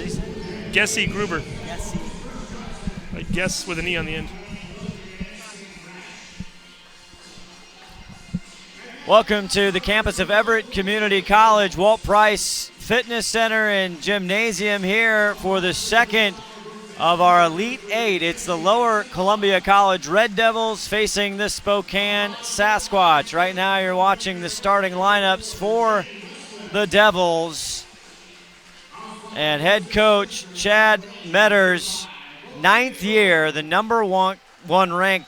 Gessie Gruber. Gessie. I guess with an E on the end. Welcome to the campus of Everett Community College, Walt Price Fitness Center and Gymnasium here for the second of our Elite Eight. It's the Lower Columbia College Red Devils facing the Spokane Sasquatch. Right now you're watching the starting lineups for the Devils. And head coach Chad Metters, 9th year, the number one ranked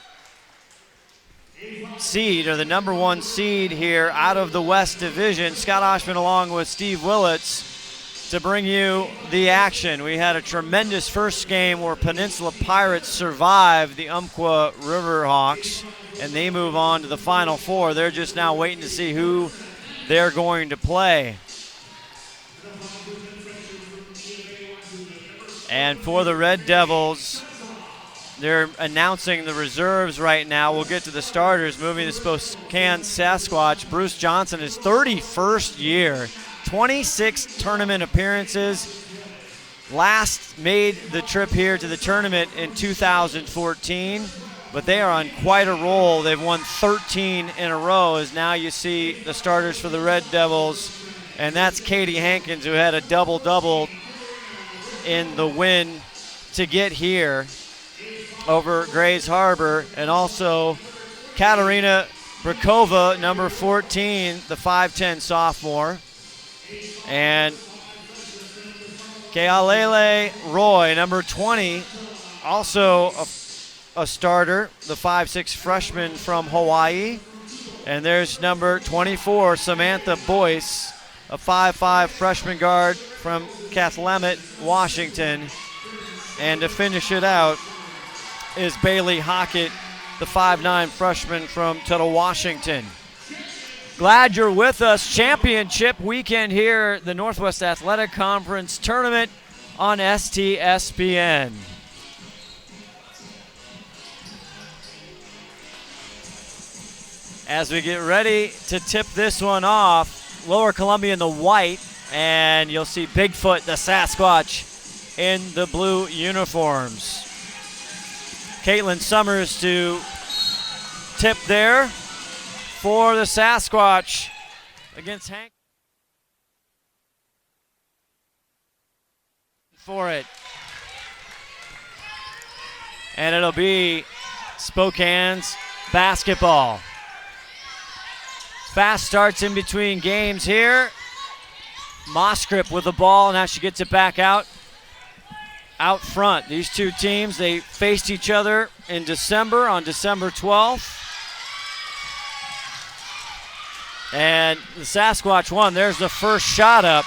seed, or the number one seed here out of the West Division. Scott Oshman along with Steve Willits to bring you the action. We had a tremendous first game where Peninsula Pirates survived the Umpqua Riverhawks, and they move on to the Final Four. They're just now waiting to see who they're going to play. And for the Red Devils, they're announcing the reserves right now. We'll get to the starters. Moving to Spokane Sasquatch, Bruce Johnson, his 31st year, 26 tournament appearances. Last made the trip here to the tournament in 2014, but they are on quite a roll. They've won 13 in a row, as now you see the starters for the Red Devils, and that's Katie Hankins, who had a double-double in the win to get here over Grays Harbor, and also Katarina Brakova, number 14, the 5'10 sophomore, and Kealele Roy, number 20, also a starter, the 5'6 freshman from Hawaii. And there's number 24, Samantha Boyce, a 5'5 freshman guard from Cathlamet, Washington. And to finish it out is Bailey Hockett, the 5'9 freshman from Tuttle, Washington. Glad you're with us. Championship weekend here, the Northwest Athletic Conference Tournament on STSPN. As we get ready to tip this one off, Lower Columbia in the white, and you'll see Bigfoot, the Sasquatch, in the blue uniforms. Caitlin Summers to tip there for the Sasquatch against Hank. For it. And it'll be Spokane's basketball. Fast starts in between games here. Moskrip with the ball. Now she gets it back out front. These two teams, they faced each other in December, on December 12th. And the Sasquatch won. There's the first shot up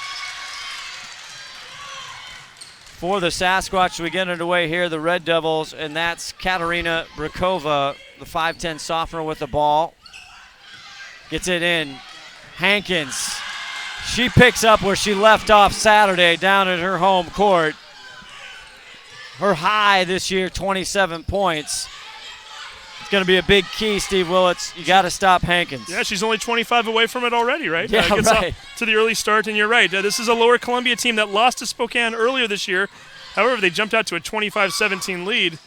for the Sasquatch. We get underway here, the Red Devils, and that's Katarina Brakova, the 5'10 sophomore with the ball. Gets it in. Hankins. She picks up where she left off Saturday down at her home court. Her high this year, 27 points. It's going to be a big key, Steve Willits. You got to stop Hankins. Yeah, she's only 25 away from it already, right? Yeah, gets right. Off to the early start, and you're right. This is a Lower Columbia team that lost to Spokane earlier this year. However, they jumped out to a 25-17 lead.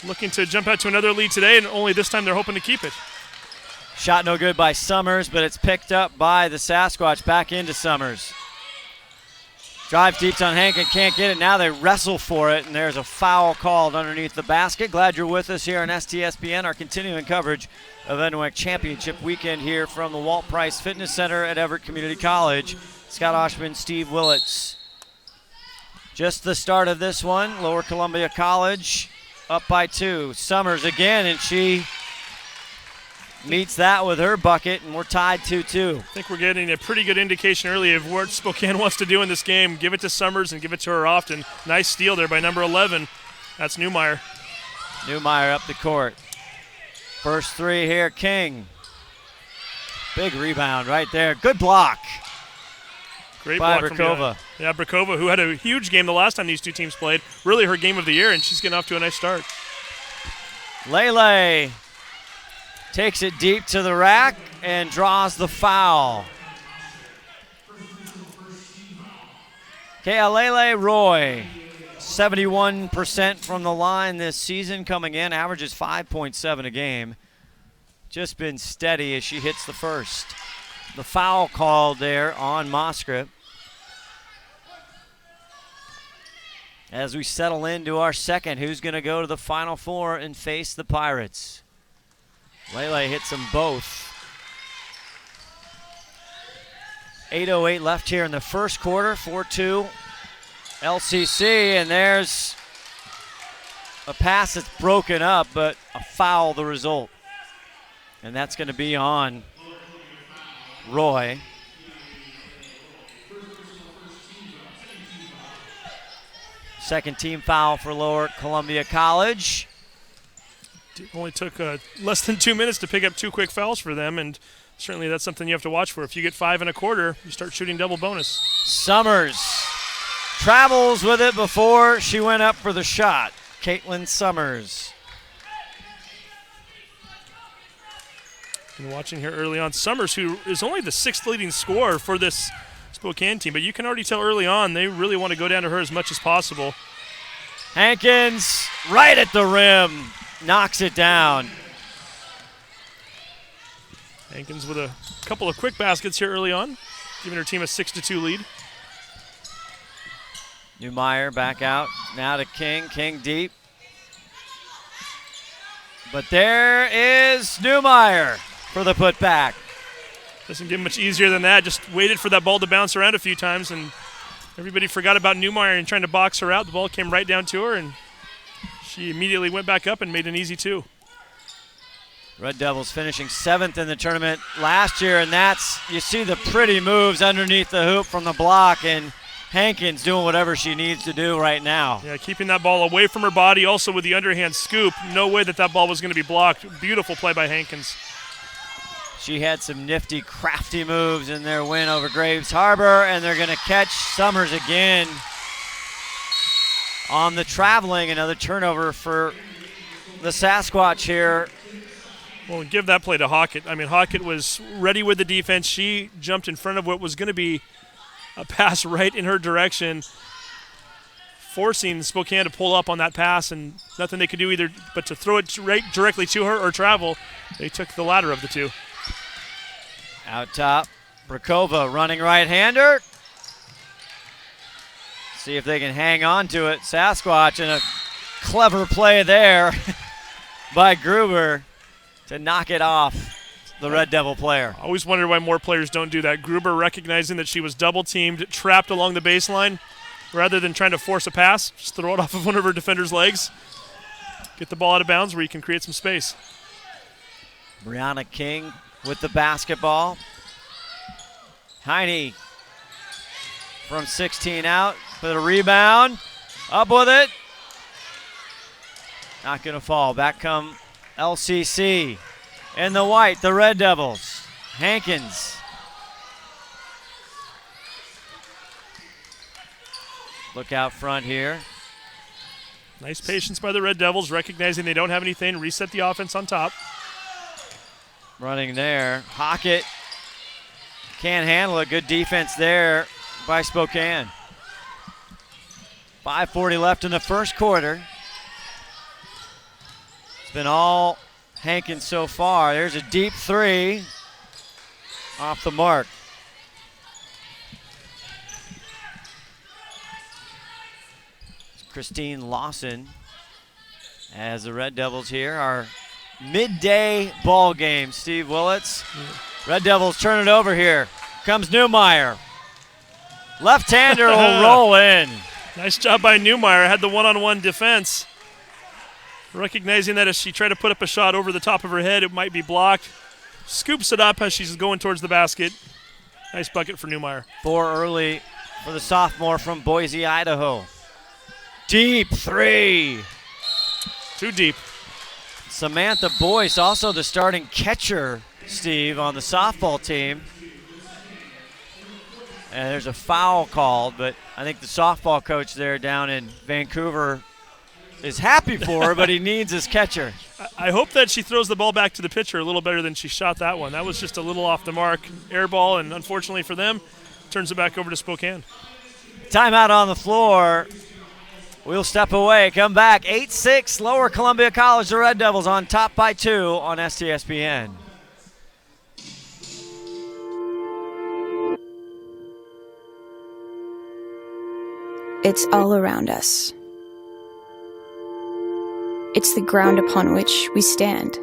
Looking to jump out to another lead today, and only this time they're hoping to keep it. Shot no good by Summers, but it's picked up by the Sasquatch. Back into Summers. Drive deep on Hankin, can't get it. Now they wrestle for it, and there's a foul called underneath the basket. Glad you're with us here on STSPN, our continuing coverage of NWAC Championship weekend here from the Walt Price Fitness Center at Everett Community College. Scott Oshman, Steve Willits. Just the start of this one. Lower Columbia College up by 2. Summers again, and she meets that with her bucket, and we're tied 2-2. I think we're getting a pretty good indication early of what Spokane wants to do in this game. Give it to Summers and give it to her often. Nice steal there by number 11. That's Newmeyer. Newmeyer up the court. First three here, King. Big rebound right there. Good block. Great by block Brakova. From Brakova, who had a huge game the last time these two teams played. Really her game of the year, and she's getting off to a nice start. Lele takes it deep to the rack and draws the foul. Kealele Roy, 71% from the line this season coming in, averages 5.7 a game. Just been steady as she hits the first. The foul called there on Moskrip. As we settle into our second, who's going to go to the Final Four and face the Pirates? Lele hits them both. 8:08 left here in the first quarter, 4-2 LCC, and there's a pass that's broken up, but a foul the result. And that's going to be on Roy. Second team foul for Lower Columbia College. It only took less than 2 minutes to pick up 2 quick fouls for them, and certainly that's something you have to watch for. If you get 5 1/4, you start shooting double bonus. Summers travels with it before she went up for the shot. Caitlin Summers. And watching here early on, Summers, who is only the 6th leading scorer for this Spokane team, but you can already tell early on they really want to go down to her as much as possible. Hankins right at the rim, knocks it down. Hankins with a couple of quick baskets here early on, giving her team a 6-2 lead. Newmeyer back out, now to King, King deep. But there is Newmeyer for the putback. Doesn't get much easier than that. Just waited for that ball to bounce around a few times, and everybody forgot about Newmeyer and trying to box her out. The ball came right down to her, and she immediately went back up and made an easy 2. Red Devils finishing 7th in the tournament last year, and that's, you see the pretty moves underneath the hoop from the block, and Hankins doing whatever she needs to do right now. Yeah, keeping that ball away from her body, also with the underhand scoop. No way that ball was going to be blocked. Beautiful play by Hankins. She had some nifty, crafty moves in their win over Graves Harbor, and they're going to catch Summers again on the traveling. Another turnover for the Sasquatch here. Well, give that play to Hockett. I mean, Hockett was ready with the defense. She jumped in front of what was going to be a pass right in her direction, forcing Spokane to pull up on that pass, and nothing they could do either but to throw it right directly to her or travel. They took the latter of the two. Out top, Brakova running right-hander. See if they can hang on to it. Sasquatch, and a clever play there by Gruber to knock it off the Red Devil player. I always wondered why more players don't do that. Gruber recognizing that she was double-teamed, trapped along the baseline, rather than trying to force a pass, just throw it off of one of her defender's legs. Get the ball out of bounds where you can create some space. Brianna King with the basketball. Heine from 16 out for the rebound. Up with it. Not going to fall. Back come LCC. In the white, the Red Devils. Hankins. Look out front here. Nice patience by the Red Devils, recognizing they don't have anything. Reset the offense on top. Running there. Hockett can't handle it. Good defense there by Spokane. 5:40 left in the first quarter. It's been all Hankins so far. There's a deep 3 off the mark. It's Christine Lawson as the Red Devils here are midday ball game. Steve Willits. Red Devils turn it over here. Comes Newmeyer. Left-hander will roll in. Nice job by Newmeyer. Had the one-on-one defense. Recognizing that if she tried to put up a shot over the top of her head, it might be blocked. Scoops it up as she's going towards the basket. Nice bucket for Newmeyer. 4 early for the sophomore from Boise, Idaho. Deep 3. Too deep. Samantha Boyce, also the starting catcher, Steve, on the softball team. And there's a foul called, but I think the softball coach there down in Vancouver is happy for her, but he needs his catcher. I hope that she throws the ball back to the pitcher a little better than she shot that one. That was just a little off the mark. Air ball, and unfortunately for them, turns it back over to Spokane. timeout on the floor. We'll step away, come back. 8-6, Lower Columbia College, the Red Devils on top by 2 on STSPN. It's all around us. It's the ground upon which we stand.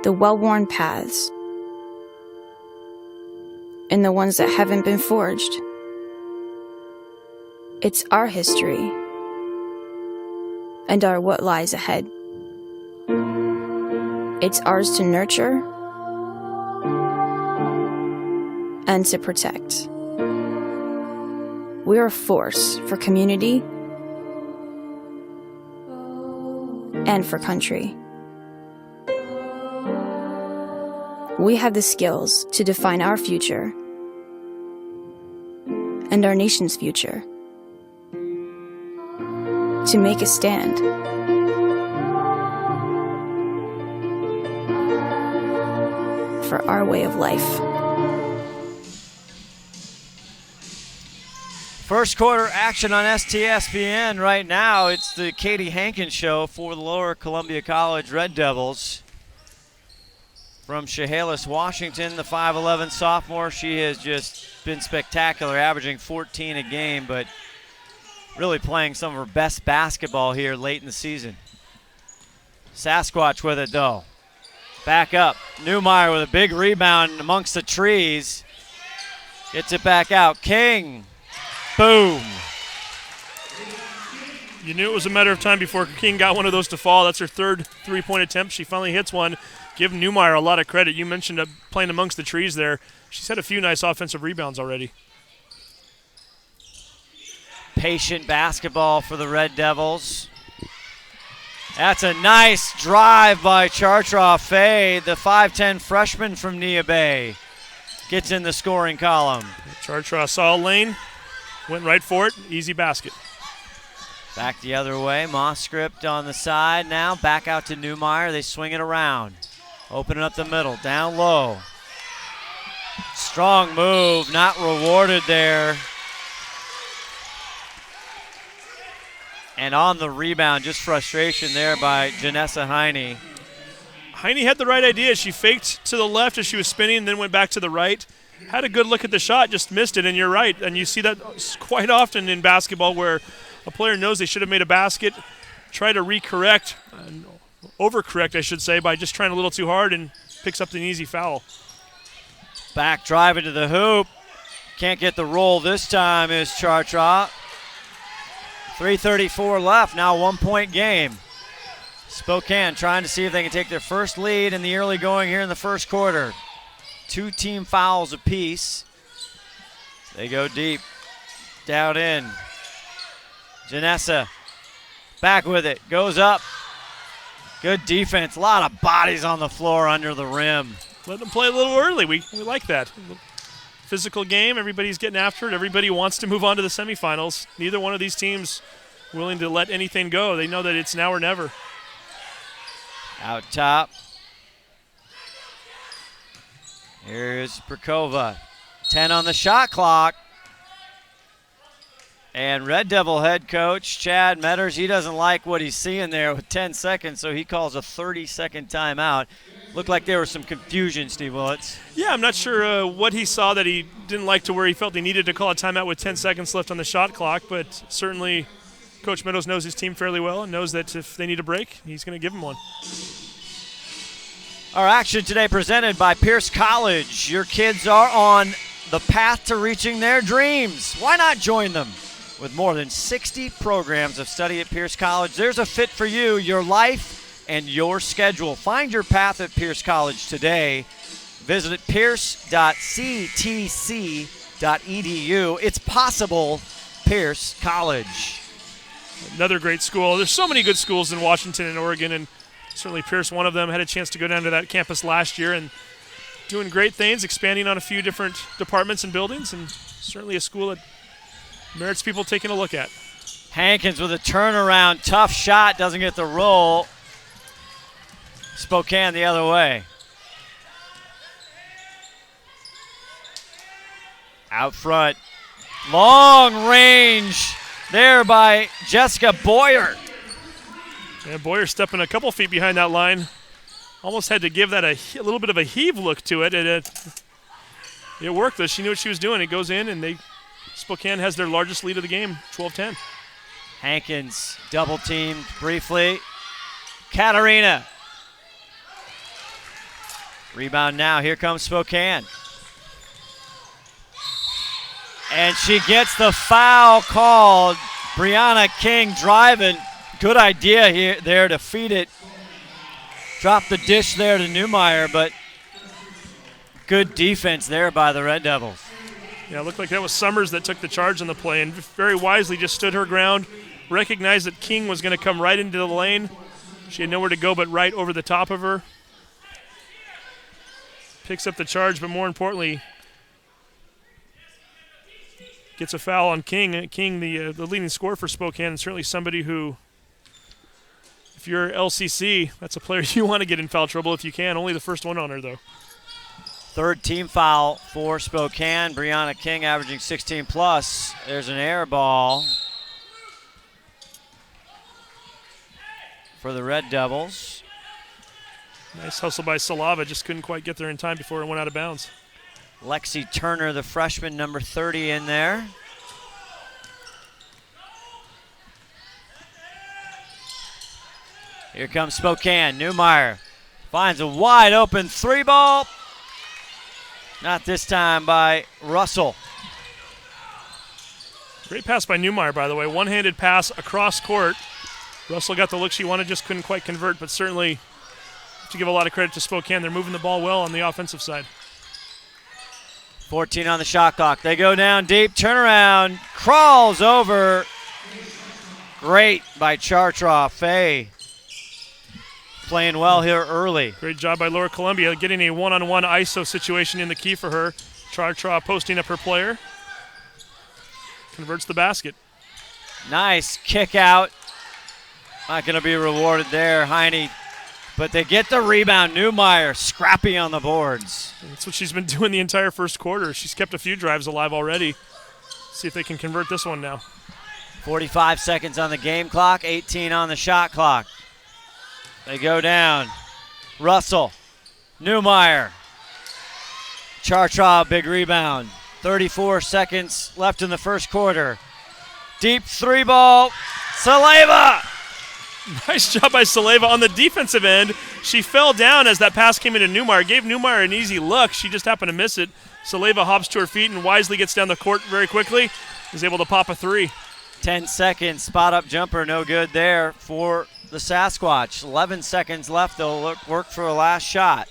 The well-worn paths and the ones that haven't been forged. It's our history and our what lies ahead. It's ours to nurture and to protect. We're a force for community and for country. We have the skills to define our future and our nation's future. To make a stand. For our way of life. First quarter action on STSPN right now. It's the Katie Hankins show for the Lower Columbia College Red Devils. From Chehalis, Washington, the 5'11 sophomore. She has just been spectacular, averaging 14 a game, but really playing some of her best basketball here late in the season. Sasquatch with it, though. Back up. Newmeyer with a big rebound amongst the trees. Gets it back out. King. Boom. You knew it was a matter of time before King got one of those to fall. That's her third three-point attempt. She finally hits one. Give Newmeyer a lot of credit. You mentioned playing amongst the trees there. She's had a few nice offensive rebounds already. Patient basketball for the Red Devils. That's a nice drive by Chartra Faye, the 5'10 freshman from Nia Bay. Gets in the scoring column. Chartra saw a lane, went right for it, easy basket. Back the other way, Mosscript on the side now, back out to Newmeyer. They swing it around. Opening up the middle, down low. Strong move, not rewarded there. And on the rebound, just frustration there by Janessa Heine. Heine had the right idea. She faked to the left as she was spinning and then went back to the right. Had a good look at the shot, just missed it, and you're right. And you see that quite often in basketball where a player knows they should have made a basket, try to recorrect, overcorrect, I should say, by just trying a little too hard and picks up an easy foul. Back driving to the hoop. Can't get the roll this time is Chartra. 3:34 left, now 1 point game. Spokane trying to see if they can take their first lead in the early going here in the first quarter. 2 team fouls apiece. They go deep, down in. Janessa back with it, goes up. Good defense, a lot of bodies on the floor under the rim. Let them play a little early, we like that. Physical game, everybody's getting after it. Everybody wants to move on to the semifinals. Neither one of these teams willing to let anything go. They know that it's now or never. Out top. Here's Prokova. 10 on the shot clock. And Red Devil head coach Chad Metters, he doesn't like what he's seeing there with 10 seconds, so he calls a 30-second timeout. Looked like there was some confusion, Steve Willits. Yeah, I'm not sure what he saw that he didn't like to where he felt he needed to call a timeout with 10 seconds left on the shot clock, but certainly Coach Meadows knows his team fairly well and knows that if they need a break, he's going to give them one. Our action today presented by Pierce College. Your kids are on the path to reaching their dreams. Why not join them? With more than 60 programs of study at Pierce College, there's a fit for you, your life, and your schedule. Find your path at Pierce College today. Visit pierce.ctc.edu. It's possible, Pierce College. Another great school. There's so many good schools in Washington and Oregon, and certainly Pierce, one of them, had a chance to go down to that campus last year and doing great things, expanding on a few different departments and buildings, and certainly a school that merits people taking a look at. Hankins with a turnaround, tough shot, doesn't get the roll. Spokane the other way. Out front. Long range there by Jessica Boyer. And Boyer stepping a couple feet behind that line. Almost had to give that a little bit of a heave look to it. It worked, though. She knew what she was doing. It goes in, and Spokane has their largest lead of the game, 12-10. Hankins double teamed briefly. Katarina. Rebound now. Here comes Spokane. And she gets the foul called. Brianna King driving. Good idea here there to feed it. Drop the dish there to Newmeyer, but good defense there by the Red Devils. Yeah, it looked like that was Summers that took the charge on the play and very wisely just stood her ground, recognized that King was going to come right into the lane. She had nowhere to go but right over the top of her. Picks up the charge, but more importantly, gets a foul on King. King, the leading scorer for Spokane, and certainly somebody who, if you're LCC, that's a player you want to get in foul trouble if you can. Only the first one on her, though. Third team foul for Spokane. Brianna King averaging 16 plus. There's an air ball for the Red Devils. Nice hustle by Salava. Just couldn't quite get there in time before it went out of bounds. Lexi Turner, the freshman, number 30 in there. Here comes Spokane. Newmeyer finds a wide open three ball. Not this time by Russell. Great pass by Newmeyer, by the way. One-handed pass across court. Russell got the look she wanted, just couldn't quite convert, but certainly have to give a lot of credit to Spokane. They're moving the ball well on the offensive side. 14 on the shot clock. They go down deep. Turnaround. Crawls over. Great by Chartra. Faye playing well here early. Great job by Laura Columbia getting a one-on-one ISO situation in the key for her. Chartra posting up her player. Converts the basket. Nice kick out. Not going to be rewarded there, Heine. But they get the rebound. Newmeyer scrappy on the boards. That's what she's been doing the entire first quarter. She's kept a few drives alive already. See if they can convert this one now. 45 seconds on the game clock, 18 on the shot clock. They go down. Russell, Newmeyer. Chartra, big rebound. 34 seconds left in the first quarter. Deep three ball. Saleva. Nice job by Saleva on the defensive end. She fell down as that pass came into Newmeyer. Gave Newmeyer an easy look. She just happened to miss it. Saleva hops to her feet and wisely gets down the court very quickly. Is able to pop a three. 10 seconds. Spot up jumper. No good there for the Sasquatch. 11 seconds left. They'll work for a last shot.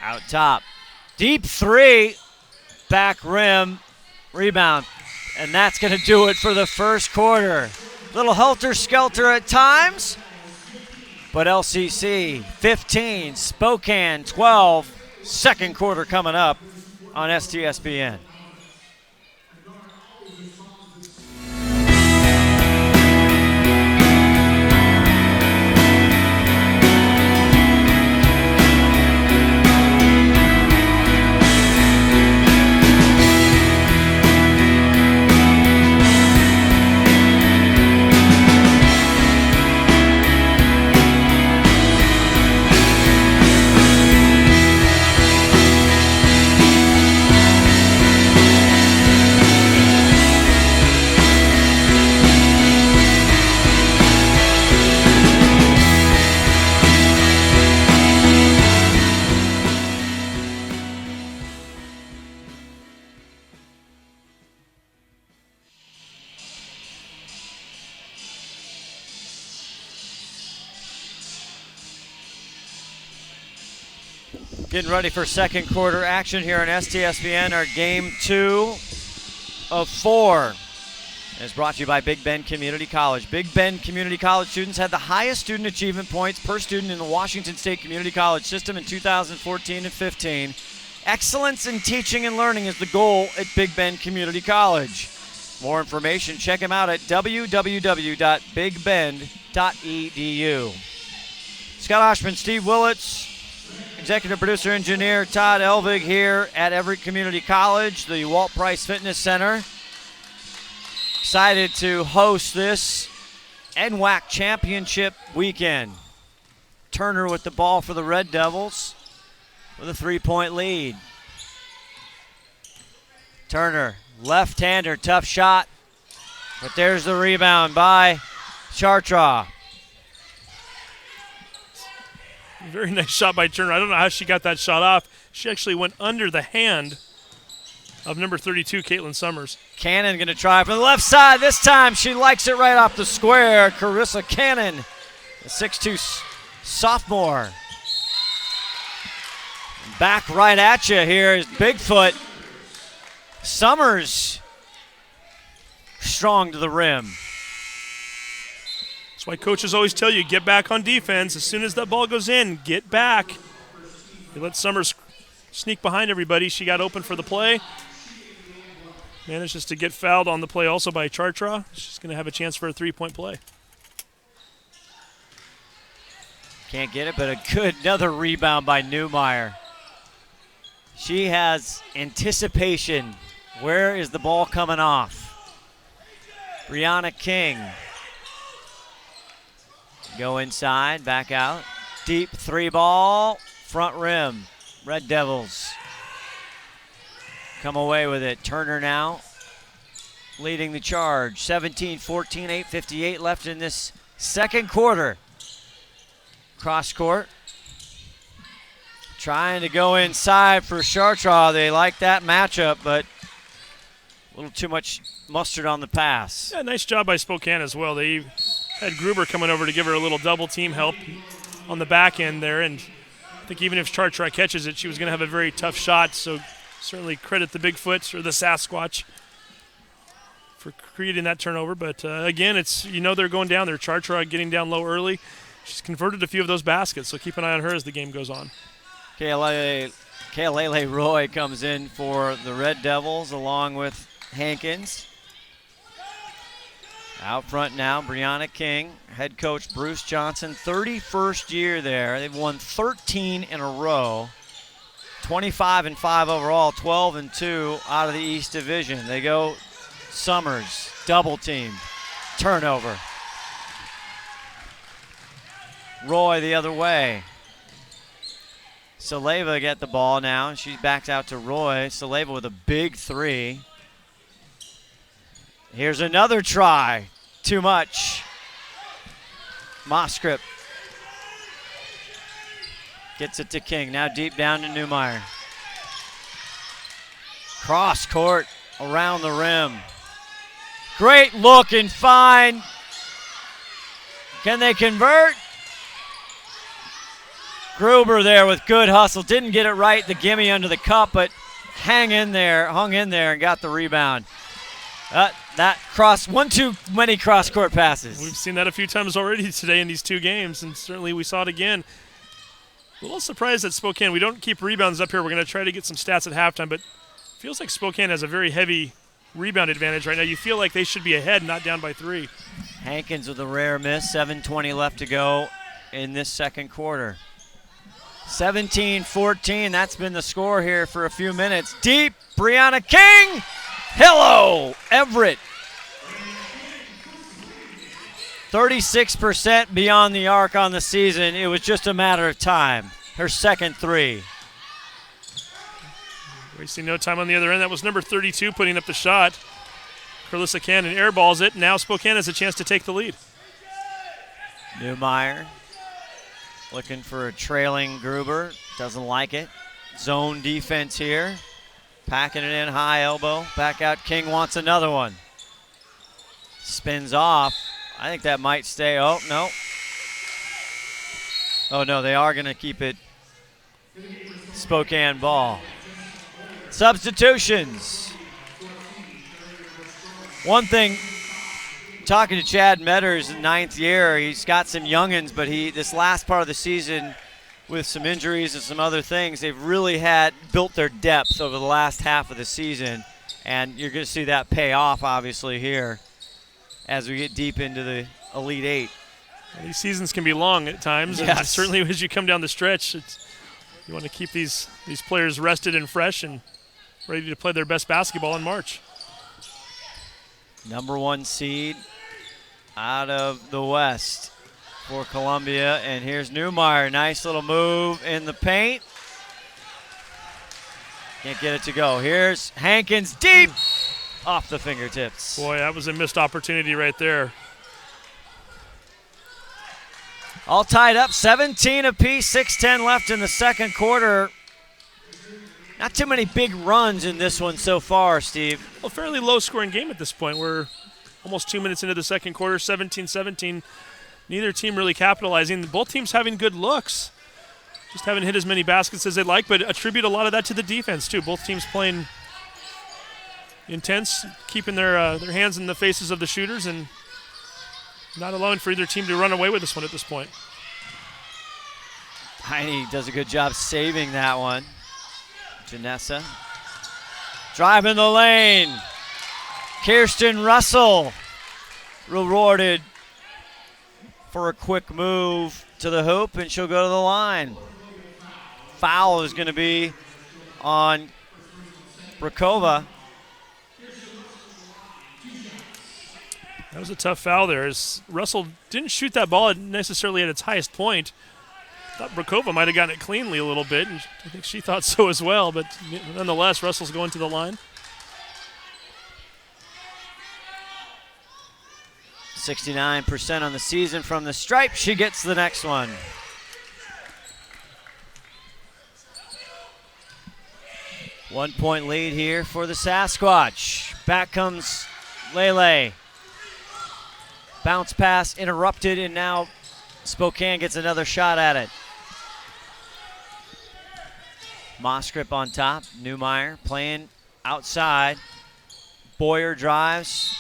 Out top. Deep three. Back rim. Rebound. And that's going to do it for the first quarter. Little helter-skelter at times. But LCC 15, Spokane 12. Second quarter coming up on STSBN. Getting ready for second quarter action here on STSBN. Our game 2 of 4 is brought to you by Big Bend Community College. Big Bend Community College students had the highest student achievement points per student in the Washington State Community College system in 2014 and 15. Excellence in teaching and learning is the goal at Big Bend Community College. More information, check them out at www.bigbend.edu. Scott Oshman, Steve Willits executive producer engineer Todd Elvig here at Everett Community College, the Walt Price Fitness Center. Excited to host this NWAC Championship weekend. Turner with the ball for the Red Devils with a 3-point lead. Turner, left-hander, tough shot, but there's the rebound by Chartraw. Very nice shot by Turner. I don't know how she got that shot off. She actually went under the hand of number 32, Caitlin Summers. Cannon going to try from the left side. This time she likes it right off the square. Carissa Cannon, the 6'2 sophomore. Back right at you here is Bigfoot. Summers strong to the rim. That's why coaches always tell you, get back on defense. As soon as that ball goes in, get back. You let Summers sneak behind everybody. She got open for the play. Manages to get fouled on the play also by Chartraw. She's going to have a chance for a 3-point play. Can't get it, but another rebound by Newmeyer. She has anticipation. Where is the ball coming off? Brianna King. Go inside, back out. Deep 3-ball, front rim. Red Devils come away with it. Turner now leading the charge. 17-14, 8:58 left in this second quarter. Cross court. Trying to go inside for Chartraw. They like that matchup, but a little too much mustard on the pass. Yeah, nice job by Spokane as well. They had Gruber coming over to give her a little double team help on the back end there, and I think even if Chartraw catches it, she was going to have a very tough shot, so certainly credit the Bigfoot or the Sasquatch for creating that turnover. But again, it's they're going down there. Chartraw getting down low early. She's converted a few of those baskets, so keep an eye on her as the game goes on. Kailele Roy comes in for the Red Devils along with Hankins. Out front now, Brianna King, head coach Bruce Johnson, 31st year there. They've won 13 in a row, 25-5 overall, 12-2 out of the East Division. They go Summers, double team, turnover. Roy the other way. Saleva get the ball now. She backs out to Roy. Saleva with a big 3. Here's another try. Too much. Moskrip gets it to King. Now deep down to Newmeyer. Cross court around the rim. Great look and find. Can they convert? Gruber there with good hustle. Didn't get it right, the gimme under the cup, but hung in there and got the rebound. One too many cross-court passes. We've seen that a few times already today in these two games, and certainly we saw it again. A little surprised at Spokane. We don't keep rebounds up here. We're going to try to get some stats at halftime, but it feels like Spokane has a very heavy rebound advantage right now. You feel like they should be ahead, not down by 3. Hankins with a rare miss. 7:20 left to go in this second quarter. 17-14, that's been the score here for a few minutes. Deep, Brianna King. Hello, Everett. 36% beyond the arc on the season. It was just a matter of time. Her second 3. Wasting no time on the other end. That was number 32 putting up the shot. Carissa Cannon airballs it. Now Spokane has a chance to take the lead. Newmeyer looking for a trailing Gruber. Doesn't like it. Zone defense here. Packing it in, high elbow. Back out, King wants another one. Spins off. I think that might stay. Oh, no. Oh, no, they are going to keep it Spokane ball. Substitutions. One thing, talking to Chad Metters in 9th year, he's got some youngins, but this last part of the season with some injuries and some other things, they've really built their depth over the last half of the season, and you're going to see that pay off, obviously, here as we get deep into the Elite 8. Well, these seasons can be long at times, yes. And certainly as you come down the stretch, You want to keep these players rested and fresh and ready to play their best basketball in March. Number 1 seed out of the West for Columbia. And here's Newmeyer. Nice little move in the paint. Can't get it to go. Here's Hankins deep off the fingertips. Boy, that was a missed opportunity right there. All tied up, 17 apiece, 6:10 left in the second quarter. Not too many big runs in this one so far, Steve. A fairly low-scoring game at this point. We're almost 2 minutes into the second quarter, 17-17. Neither team really capitalizing. Both teams having good looks. Just haven't hit as many baskets as they'd like, but attribute a lot of that to the defense, too. Both teams playing intense, keeping their hands in the faces of the shooters, and not allowing for either team to run away with this one at this point. Heine does a good job saving that one. Janessa driving the lane. Kirsten Russell rewarded for a quick move to the hoop, and she'll go to the line. Foul is going to be on Brakova. That was a tough foul there, as Russell didn't shoot that ball necessarily at its highest point. Thought Brakova might have gotten it cleanly a little bit, and I think she thought so as well, but nonetheless, Russell's going to the line. 69% on the season from the stripe. She gets the next one. One-point lead here for the Sasquatch. Back comes Lele. Bounce pass interrupted, and now Spokane gets another shot at it. Moskrip on top. Newmeyer playing outside. Boyer drives.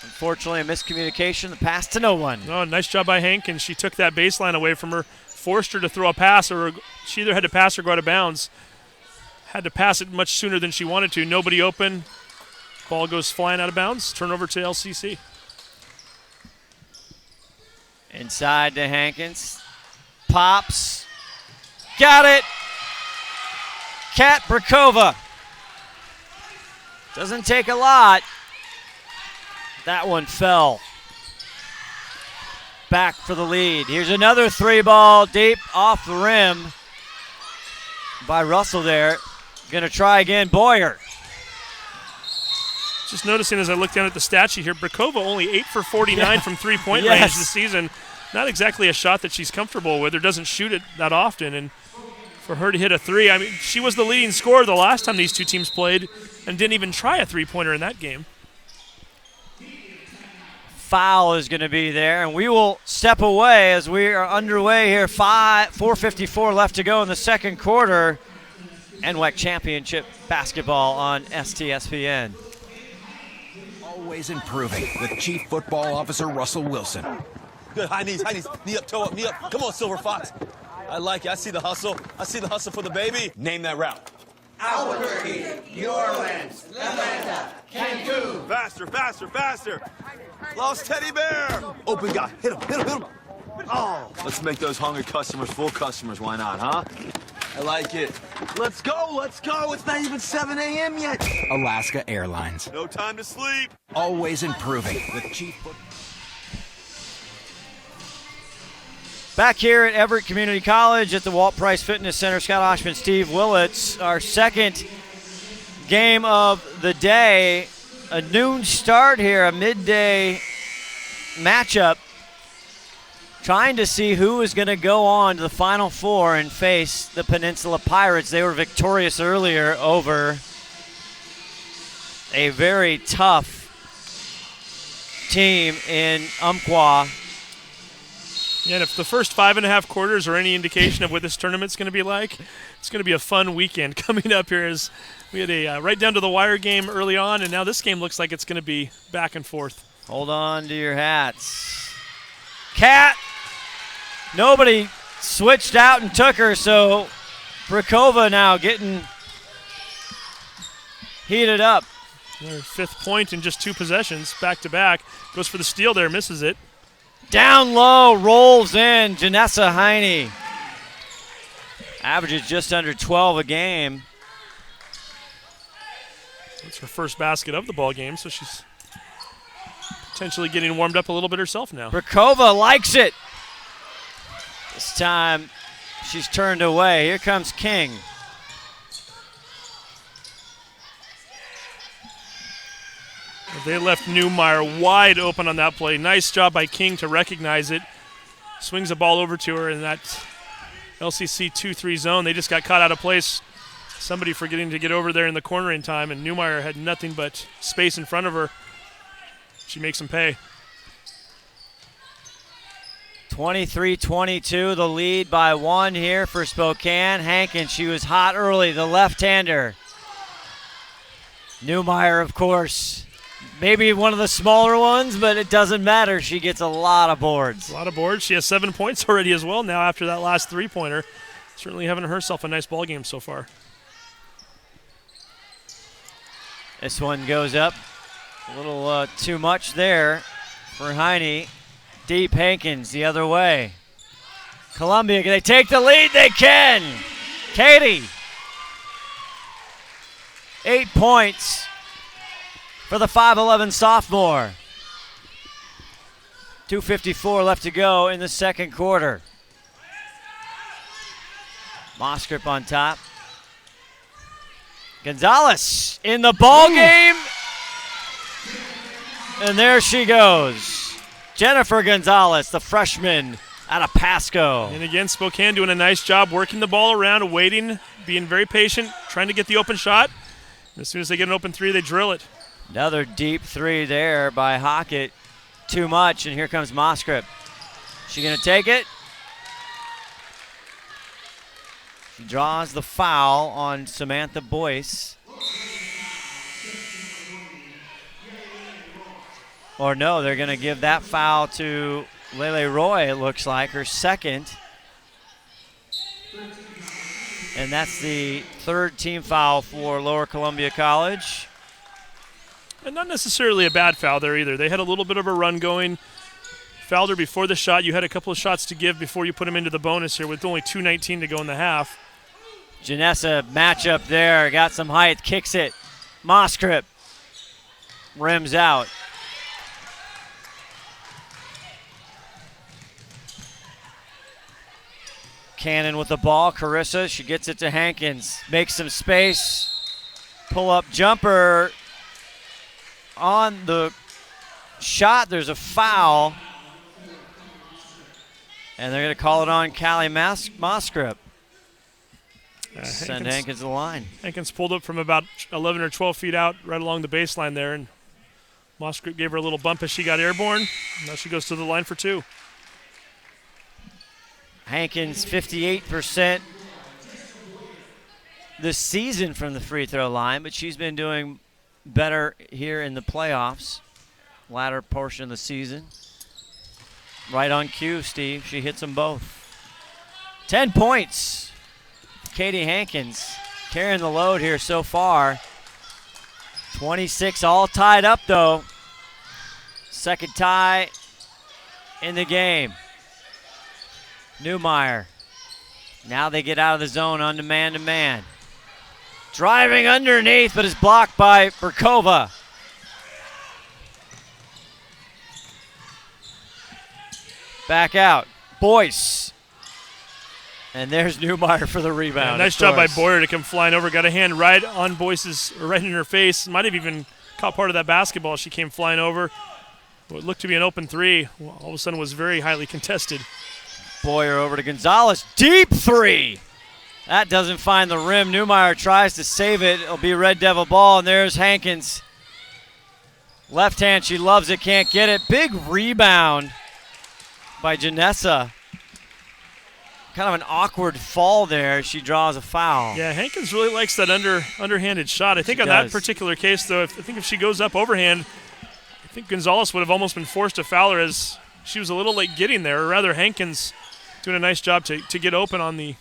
Unfortunately, a miscommunication. The pass to no one. Oh, nice job by Hank, and she took that baseline away from her, forced her to throw a pass, or she either had to pass or go out of bounds. Had to pass it much sooner than she wanted to. Nobody open. Ball goes flying out of bounds. Turnover to LCC. Inside to Hankins. Pops. Got it. Kat Brakova. Doesn't take a lot. That one fell. Back for the lead. Here's another 3-ball deep off the rim by Russell there. Going to try again. Boyer. Just noticing as I look down at the stat sheet here, Brakova only 8 for 49 from three-point Yes. range this season. Not exactly a shot that she's comfortable with or doesn't shoot it that often. And for her to hit a three, I mean, she was the leading scorer the last time these two teams played and didn't even try a three-pointer in that game. Foul is going to be there, and we will step away as we are underway here. 4:54 left to go in the second quarter. NWAC Championship basketball on STSPN. Always improving with Chief Football Officer Russell Wilson. Good, high knees, knee up, toe up, knee up. Come on, Silver Fox. I like it, I see the hustle. I see the hustle for the baby. Name that route. Albuquerque, New Orleans, Atlanta, Cancun. Faster, faster, faster. Lost teddy bear. Open guy, hit him, hit him, hit him. Oh, let's make those hungry customers full customers, why not, huh? I like it. Let's go, it's not even 7 a.m. yet. Alaska Airlines. No time to sleep. Always improving with Chief Football. Back here at Everett Community College at the Walt Price Fitness Center, Scott Oshman, Steve Willits. Our second game of the day. A noon start here, a midday matchup. Trying to see who is going to go on to the Final Four and face the Peninsula Pirates. They were victorious earlier over a very tough team in Umpqua. Yeah, and if the first 5.5 quarters are any indication of what this tournament's going to be like, it's going to be a fun weekend coming up here. As we had a right down to the wire game early on, and now this game looks like it's going to be back and forth. Hold on to your hats. Kat! Nobody switched out and took her, so Brakova now getting heated up. Their 5th point in just 2 possessions, back-to-back. Goes for the steal there, misses it. Down low, rolls in, Janessa Heine. Averages just under 12 a game. It's her first basket of the ball game, so she's potentially getting warmed up a little bit herself now. Brakova likes it. This time she's turned away. Here comes King. They left Newmeyer wide open on that play. Nice job by King to recognize it. Swings the ball over to her in that LCC 2-3 zone. They just got caught out of place. Somebody forgetting to get over there in the corner in time, and Newmeyer had nothing but space in front of her. She makes them pay. 23-22, the lead by 1 here for Spokane. Hankins, she was hot early, the left-hander. Newmeyer, of course, maybe one of the smaller ones, but it doesn't matter. She gets a lot of boards. A lot of boards. She has 7 points already as well now after that last three-pointer. Certainly having herself a nice ball game so far. This one goes up. A little too much there for Heine. Deep Hankins the other way. Columbia, can they take the lead? They can. Katie. 8 points for the 5'11 sophomore. 2:54 left to go in the second quarter. Moskrip on top. Gonzalez in the ball game. And there she goes. Jennifer Gonzalez, the freshman out of Pasco. And again, Spokane doing a nice job working the ball around, waiting, being very patient, trying to get the open shot. And as soon as they get an open three, they drill it. Another deep three there by Hockett. Too much, and here comes Moskrip. She gonna take it? She draws the foul on Samantha Boyce. Or no, they're gonna give that foul to Lele Roy, it looks like, her second. And that's the third team foul for Lower Columbia College. And not necessarily a bad foul there either. They had a little bit of a run going. Fouled her before the shot. You had a couple of shots to give before you put them into the bonus here with only 2:19 to go in the half. Janessa matchup there. Got some height. Kicks it. Moskrip. Rims out. Cannon with the ball. Carissa. She gets it to Hankins. Makes some space. Pull up jumper. On the shot, there's a foul. And they're going to call it on Callie Moskrip. Send Hankins to the line. Hankins pulled up from about 11 or 12 feet out right along the baseline there, and Moskrip gave her a little bump as she got airborne. Now she goes to the line for two. Hankins 58% this season from the free throw line, but she's been doing better here in the playoffs, latter portion of the season. Right on cue, Steve. She hits them both. 10 points. Katie Hankins carrying the load here so far. 26 all tied up, though. Second tie in the game. Newmeyer. Now they get out of the zone on the man-to-man. Driving underneath, but is blocked by Brakova. Back out. Boyce. And there's Newmeyer for the rebound. Yeah, nice job by Boyer to come flying over. Got a hand right on Boyce's, or right in her face. Might have even caught part of that basketball. She came flying over. What looked to be an open three, all of a sudden was very highly contested. Boyer over to Gonzalez. Deep three. That doesn't find the rim. Newmeyer tries to save it. It'll be Red Devil ball, and there's Hankins. Left hand, she loves it, can't get it. Big rebound by Janessa. Kind of an awkward fall there. She draws a foul. Yeah, Hankins really likes that underhanded shot. I think on that particular case, though, I think if she goes up overhand, I think Gonzalez would have almost been forced to foul her as she was a little late getting there. Or rather, Hankins doing a nice job to get open on the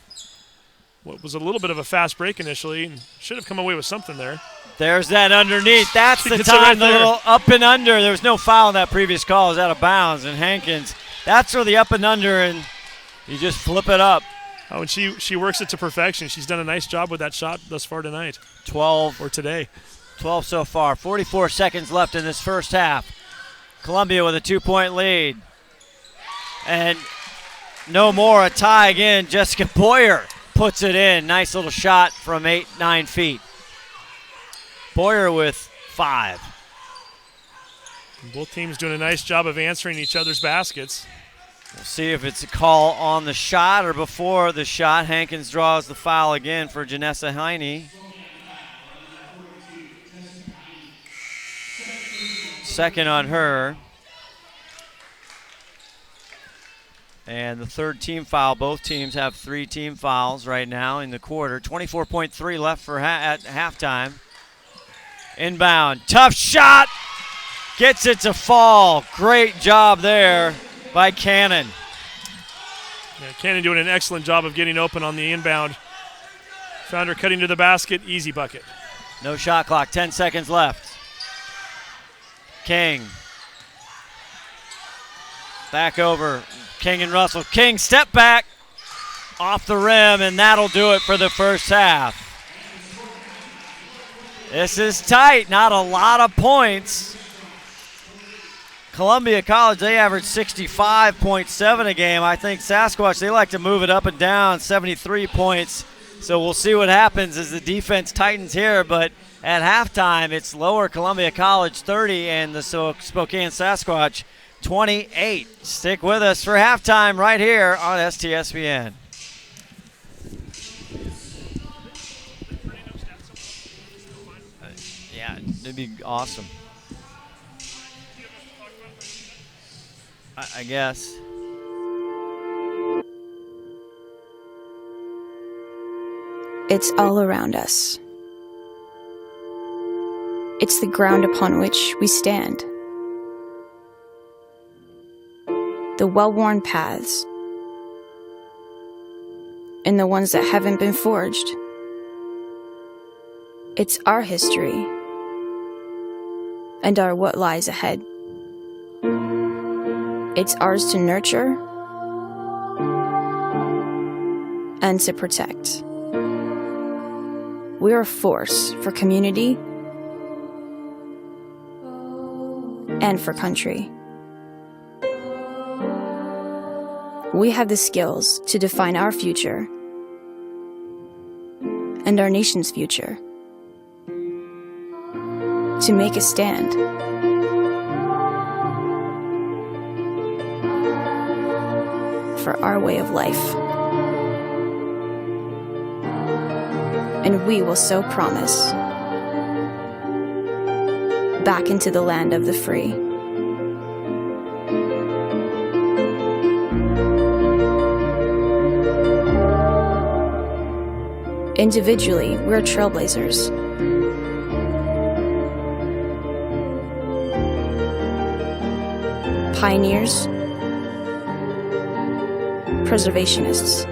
what was a little bit of a fast break initially, and should have come away with something there. There's that underneath. That's the Right time, the there. little up and under. There was no foul in that previous call. It was out of bounds, and Hankins, that's for the up and under, and you just flip it up. Oh, and she works it to perfection. She's done a nice job with that shot thus far tonight. 12 or today. 12 so far. 44 seconds left in this first half. Columbia with a 2-point lead. And no more, a tie again. Jessica Boyer puts it in. Nice little shot from 8-9 feet. Boyer with 5. Both teams doing a nice job of answering each other's baskets. We'll see if it's a call on the shot or before the shot. Hankins draws the foul again for Janessa Heine. Second on her. And the third team foul. Both teams have 3 team fouls right now in the quarter. 24.3 left for at halftime. Inbound. Tough shot. Gets it to fall. Great job there by Cannon. Yeah, Cannon doing an excellent job of getting open on the inbound. Found her cutting to the basket. Easy bucket. No shot clock. 10 seconds left. King. Back over. King and Russell. King step back off the rim, and that'll do it for the first half. This is tight. Not a lot of points. Columbia College, they average 65.7 a game. I think Sasquatch, they like to move it up and down, 73 points. So we'll see what happens as the defense tightens here. But at halftime, it's lower Columbia College 30 and the Spokane Sasquatch 28. Stick with us for halftime right here on STSBN. Yeah, it'd be awesome. I guess. It's all around us. It's the ground upon which we stand. The well-worn paths. And the ones that haven't been forged. It's our history. And our what lies ahead. It's ours to nurture and to protect. We're a force for community and for country. We have the skills to define our future and our nation's future. To make a stand. For our way of life. And we will so promise back into the land of the free. Individually, we're trailblazers. Pioneers. Preservationists.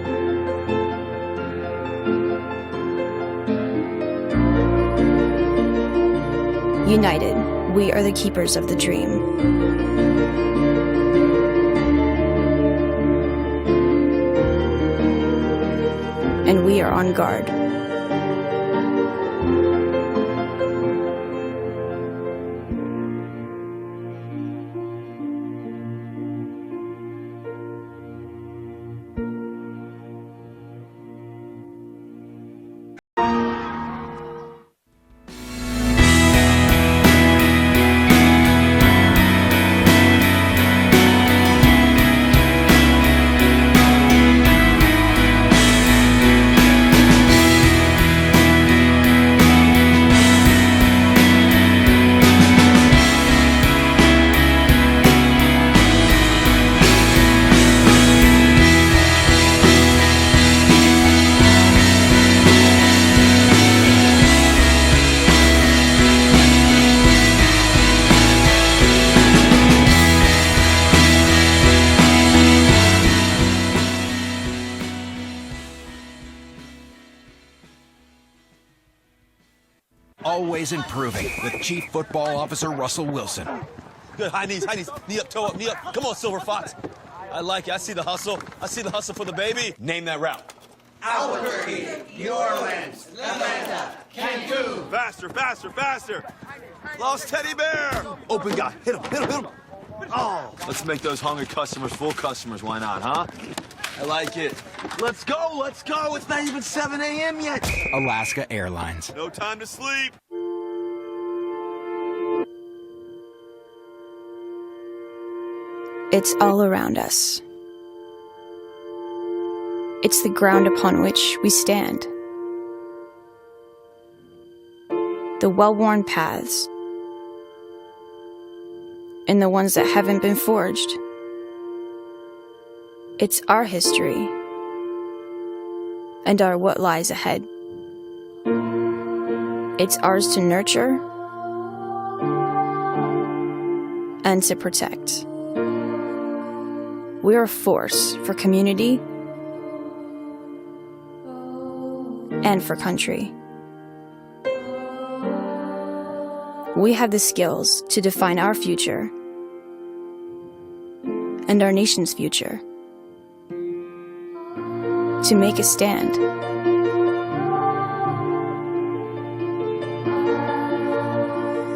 United, we are the keepers of the dream. And we are on guard. Always improving with Chief Football Officer Russell Wilson. Good, high knees, knee up, toe up. Come on, Silver Fox. I like it, I see the hustle. I see the hustle for the baby. Name that route. Albuquerque, New Orleans, Atlanta, Cancun. Faster, faster, faster. Lost teddy bear. Open guy. Hit him, hit him, hit him. Oh, let's make those hungry customers full customers. Why not, huh? I like it. Let's go, let's go. It's not even 7 a.m. yet. Alaska Airlines. No time to sleep. It's all around us. It's the ground upon which we stand. The well-worn paths, and the ones that haven't been forged. It's our history, and our what lies ahead. It's ours to nurture and to protect. We're a force for community and for country. We have the skills to define our future and our nation's future. To make a stand.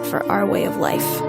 For our way of life.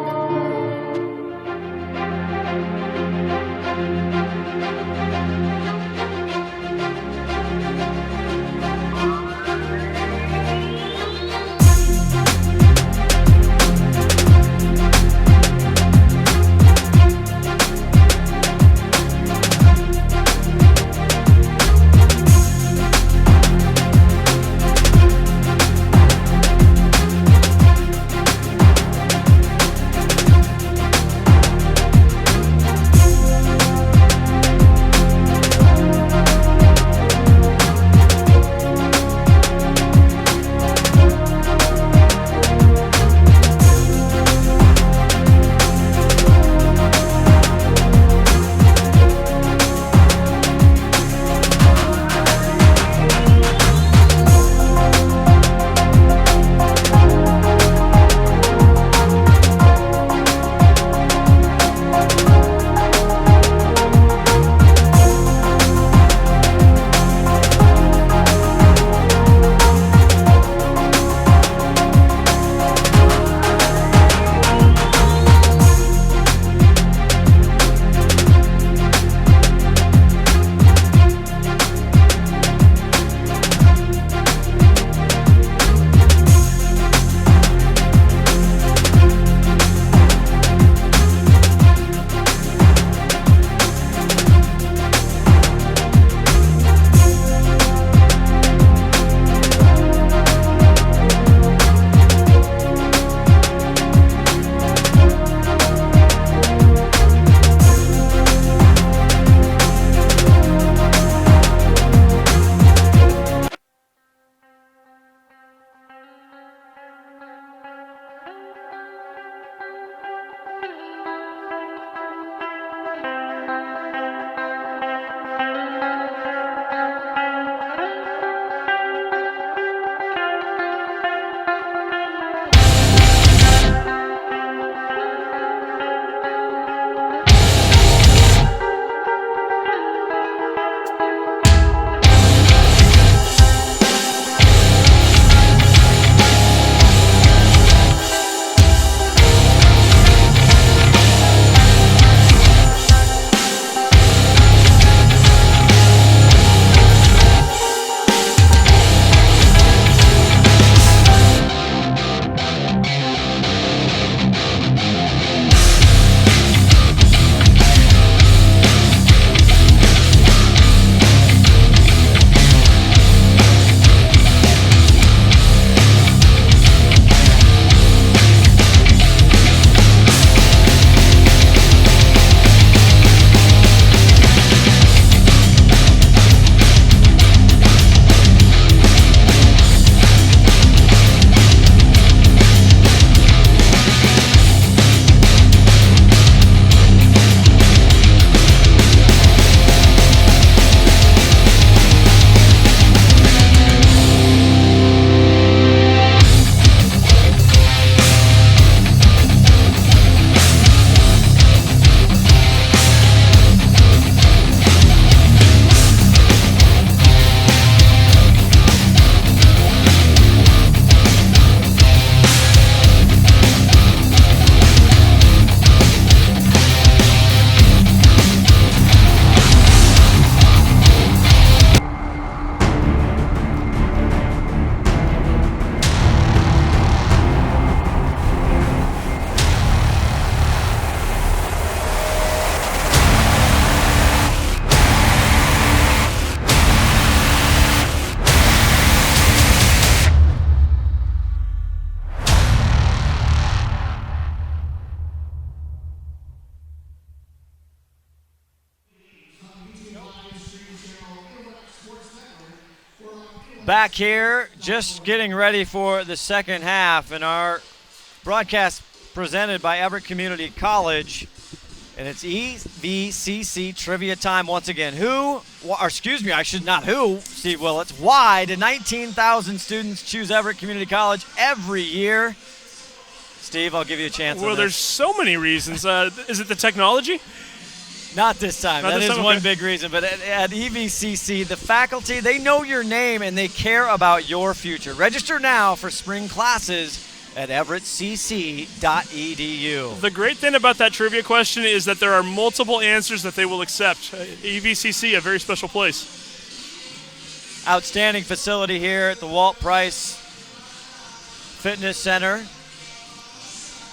Back here, just getting ready for the second half, and our broadcast presented by Everett Community College, and it's EVCC trivia time once again. Steve Willits, why do 19,000 students choose Everett Community College every year? Steve, I'll give you a chance. Well, there's so many reasons. Is it the technology? Not this time. Not that this is time? one Okay. big reason. But at EVCC, the faculty, they know your name and they care about your future. Register now for spring classes at everettcc.edu. The great thing about that trivia question is that there are multiple answers that they will accept. EVCC, a very special place. Outstanding facility here at the Walt Price Fitness Center.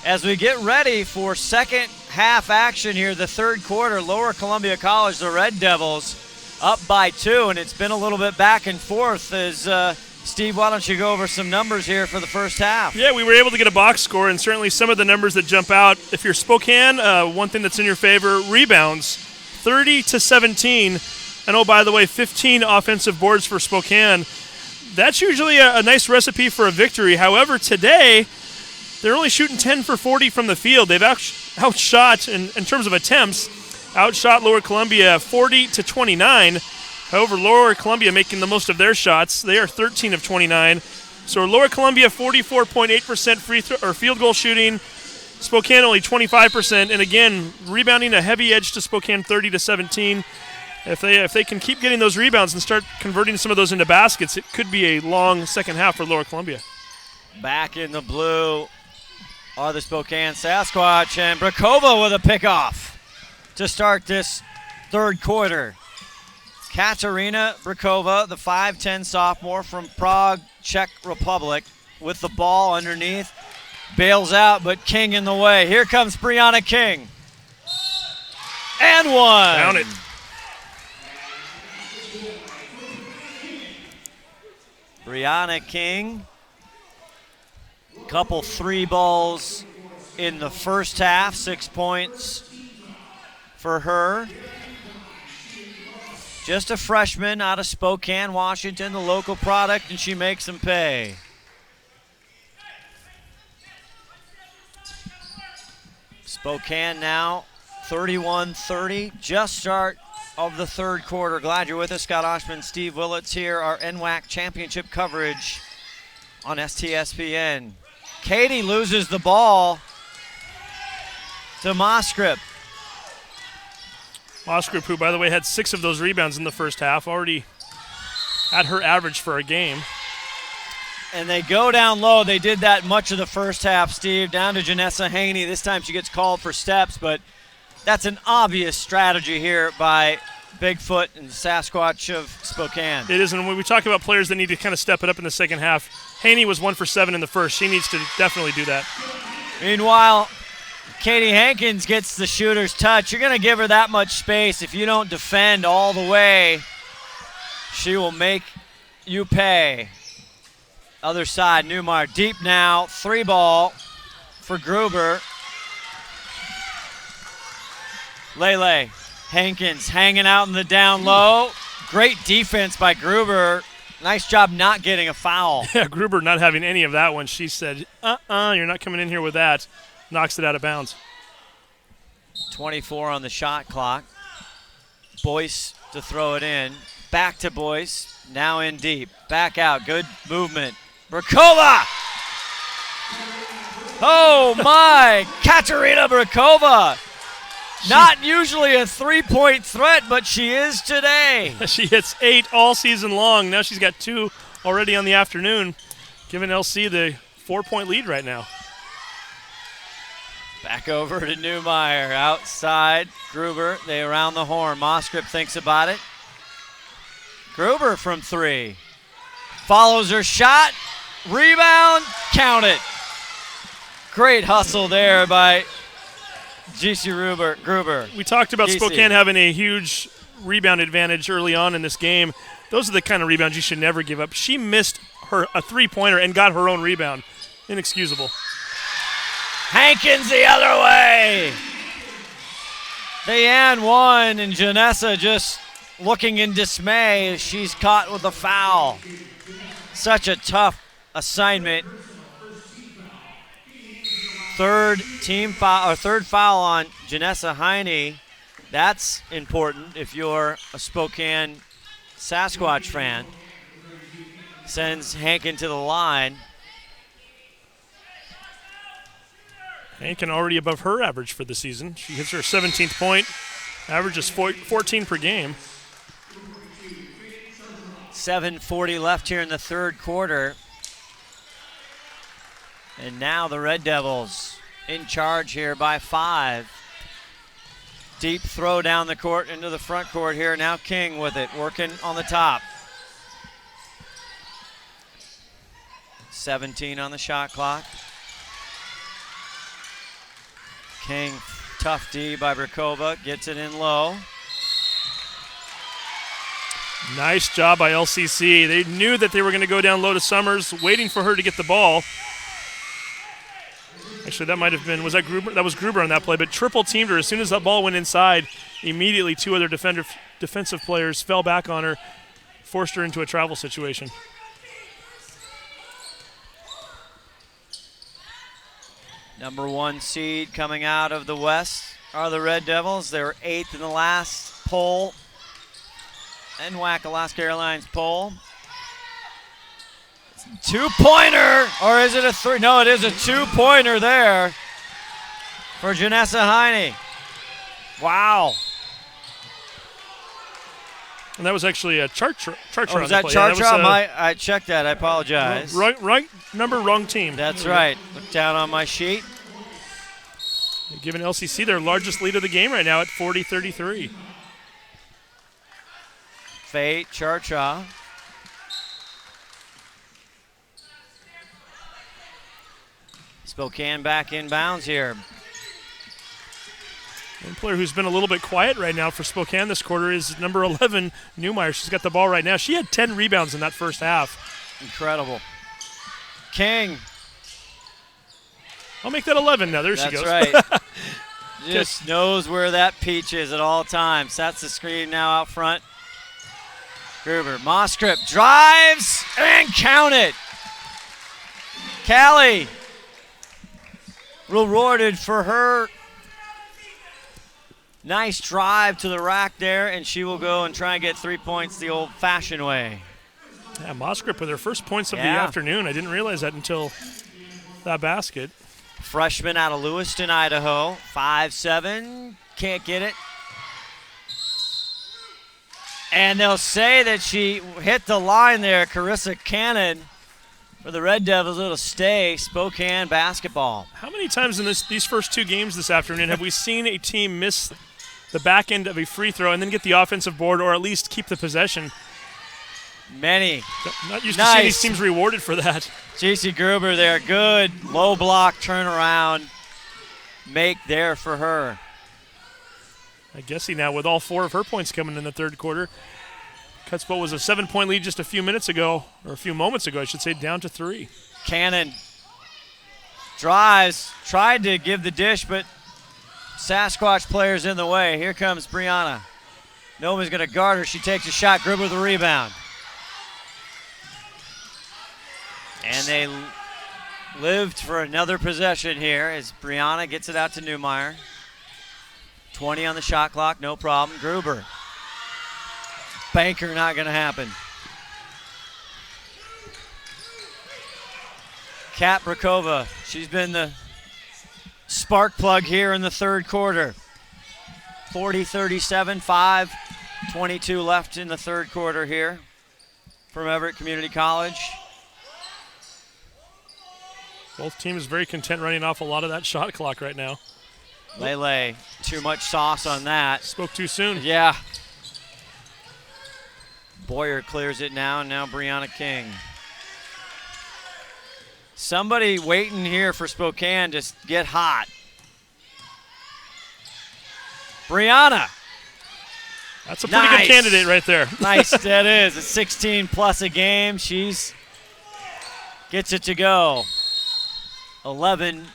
As we get ready for second half action here, the third quarter, Lower Columbia College, the Red Devils, up by 2, and it's been a little bit back and forth. Steve, why don't you go over some numbers here for the first half? Yeah, we were able to get a box score, and certainly some of the numbers that jump out. If you're Spokane, one thing that's in your favor, rebounds, 30-17. And oh, by the way, 15 offensive boards for Spokane. That's usually a nice recipe for a victory. However, today, they're only shooting 10 for 40 from the field. They've outshot, in terms of attempts, outshot Lower Columbia 40-29. However, Lower Columbia making the most of their shots. They are 13 of 29. So Lower Columbia 44.8% field goal shooting. Spokane only 25%. And again, rebounding a heavy edge to Spokane 30-17. If they can keep getting those rebounds and start converting some of those into baskets, it could be a long second half for Lower Columbia. Back in the blue are the Spokane Sasquatch, and Brakova with a pickoff to start this third quarter. Katarina Brakova, the 5'10 sophomore from Prague, Czech Republic, with the ball underneath. Bails out, but King in the way. Here comes Brianna King. And one. Down it. Brianna King. Couple 3 balls in the first half, 6 points for her. Just a freshman out of Spokane, Washington, the local product, and she makes them pay. Spokane now 31-30, just start of the third quarter. Glad you're with us. Scott Oshman, Steve Willits here, our NWAC championship coverage on STSPN. Katie loses the ball to Moskrip. Moskrip, who, by the way, had 6 of those rebounds in the first half, already at her average for a game. And they go down low. They did that much of the first half, Steve, down to Janessa Haney. This time she gets called for steps, but that's an obvious strategy here by Bigfoot and Sasquatch of Spokane. It is, and when we talk about players that need to kind of step it up in the second half, Haney was 1 for 7 in the first. She needs to definitely do that. Meanwhile, Katie Hankins gets the shooter's touch. You're going to give her that much space. If you don't defend all the way, she will make you pay. Other side, Newmar deep now. 3 ball for Gruber. Lele Hankins hanging out in the down low. Great defense by Gruber. Nice job not getting a foul. Yeah, Gruber not having any of that one. She said, you're not coming in here with that. Knocks it out of bounds. 24 on the shot clock. Boyce to throw it in. Back to Boyce. Now in deep. Back out. Good movement. Brakova! Oh, my! Katerina Brakova! Not usually a three-point threat, but she is today. She hits 8 all season long. Now she's got 2 already on the afternoon, giving LC the 4-point lead right now. Back over to Newmeyer. Outside, Gruber. They around the horn. Moskrip thinks about it. Gruber from 3. Follows her shot. Rebound. Count it. Great hustle there by G.C. Gruber. We talked about GC. Spokane having a huge rebound advantage early on in this game. Those are the kind of rebounds you should never give up. She missed a three-pointer and got her own rebound. Inexcusable. Hankins the other way. The and one, and Janessa just looking in dismay as she's caught with a foul. Such a tough assignment. Third foul on Janessa Heine. That's important if you're a Spokane Sasquatch fan. Sends Hankin to the line. Hankin already above her average for the season. She hits her 17th point. Average is 14 per game. 7:40 left here in the third quarter. And now the Red Devils in charge here by 5. Deep throw down the court into the front court here. Now King with it, working on the top. 17 on the shot clock. King, tough D by Brakova, gets it in low. Nice job by LCC. They knew that they were going to go down low to Summers, waiting for her to get the ball. Actually, that might have been, was that Gruber? That was Gruber on that play, but triple teamed her. As soon as that ball went inside, immediately 2 other defensive players fell back on her, forced her into a travel situation. Number 1 seed coming out of the West are the Red Devils. They were 8th in the last poll. NWAC Alaska Airlines poll. 2-pointer, or is it a 3? No, it is a 2-pointer there for Janessa Heine. Wow. And that was actually a Chartra Oh, on was the that play. Yeah, Chartra? I checked that. I apologize. Right number, wrong team. That's right. Look down on my sheet. They're giving LCC their largest lead of the game right now at 40-33. Fate Chartra. Spokane back in bounds here. One player who's been a little bit quiet right now for Spokane this quarter is number 11, Newmeyer. She's got the ball right now. She had 10 rebounds in that first half. Incredible. King. I'll make that 11 now. There she goes. That's right. Just knows where that peach is at all times. That's the screen now out front. Gruber, Moskrip drives and count it. Callie rewarded for her nice drive to the rack there, and she will go and try and get 3 points the old-fashioned way. Yeah, Moskrip with her first points of the afternoon. I didn't realize that until that basket. Freshman out of Lewiston, Idaho, 5'7", can't get it. And they'll say that she hit the line there, Carissa Cannon. For the Red Devils, it'll stay Spokane basketball. How many times in these first 2 games this afternoon have we seen a team miss the back end of a free throw and then get the offensive board or at least keep the possession? Many. Not used to seeing these teams rewarded for that. JC Gruber there, good low block turnaround. Make there for her. I guess now with all 4 of her points coming in the third quarter. Cuts what was a 7-point lead just a few moments ago, I should say, down to 3. Cannon drives, tried to give the dish, but Sasquatch players in the way. Here comes Brianna. Nova's going to guard her. She takes a shot. Gruber with a rebound. And they lived for another possession here as Brianna gets it out to Newmeyer. 20 on the shot clock, no problem. Gruber. Banker not going to happen. Kat Brakova, she's been the spark plug here in the third quarter. 40-37, 5:22 left in the third quarter here from Everett Community College. Both teams very content running off a lot of that shot clock right now. Lele, too much sauce on that. Spoke too soon. Yeah. Boyer clears it now, and now Brianna King. Somebody waiting here for Spokane to get hot. Brianna. That's a pretty good candidate right there. Nice, that is. A 16 plus a game. She's gets it to go. 11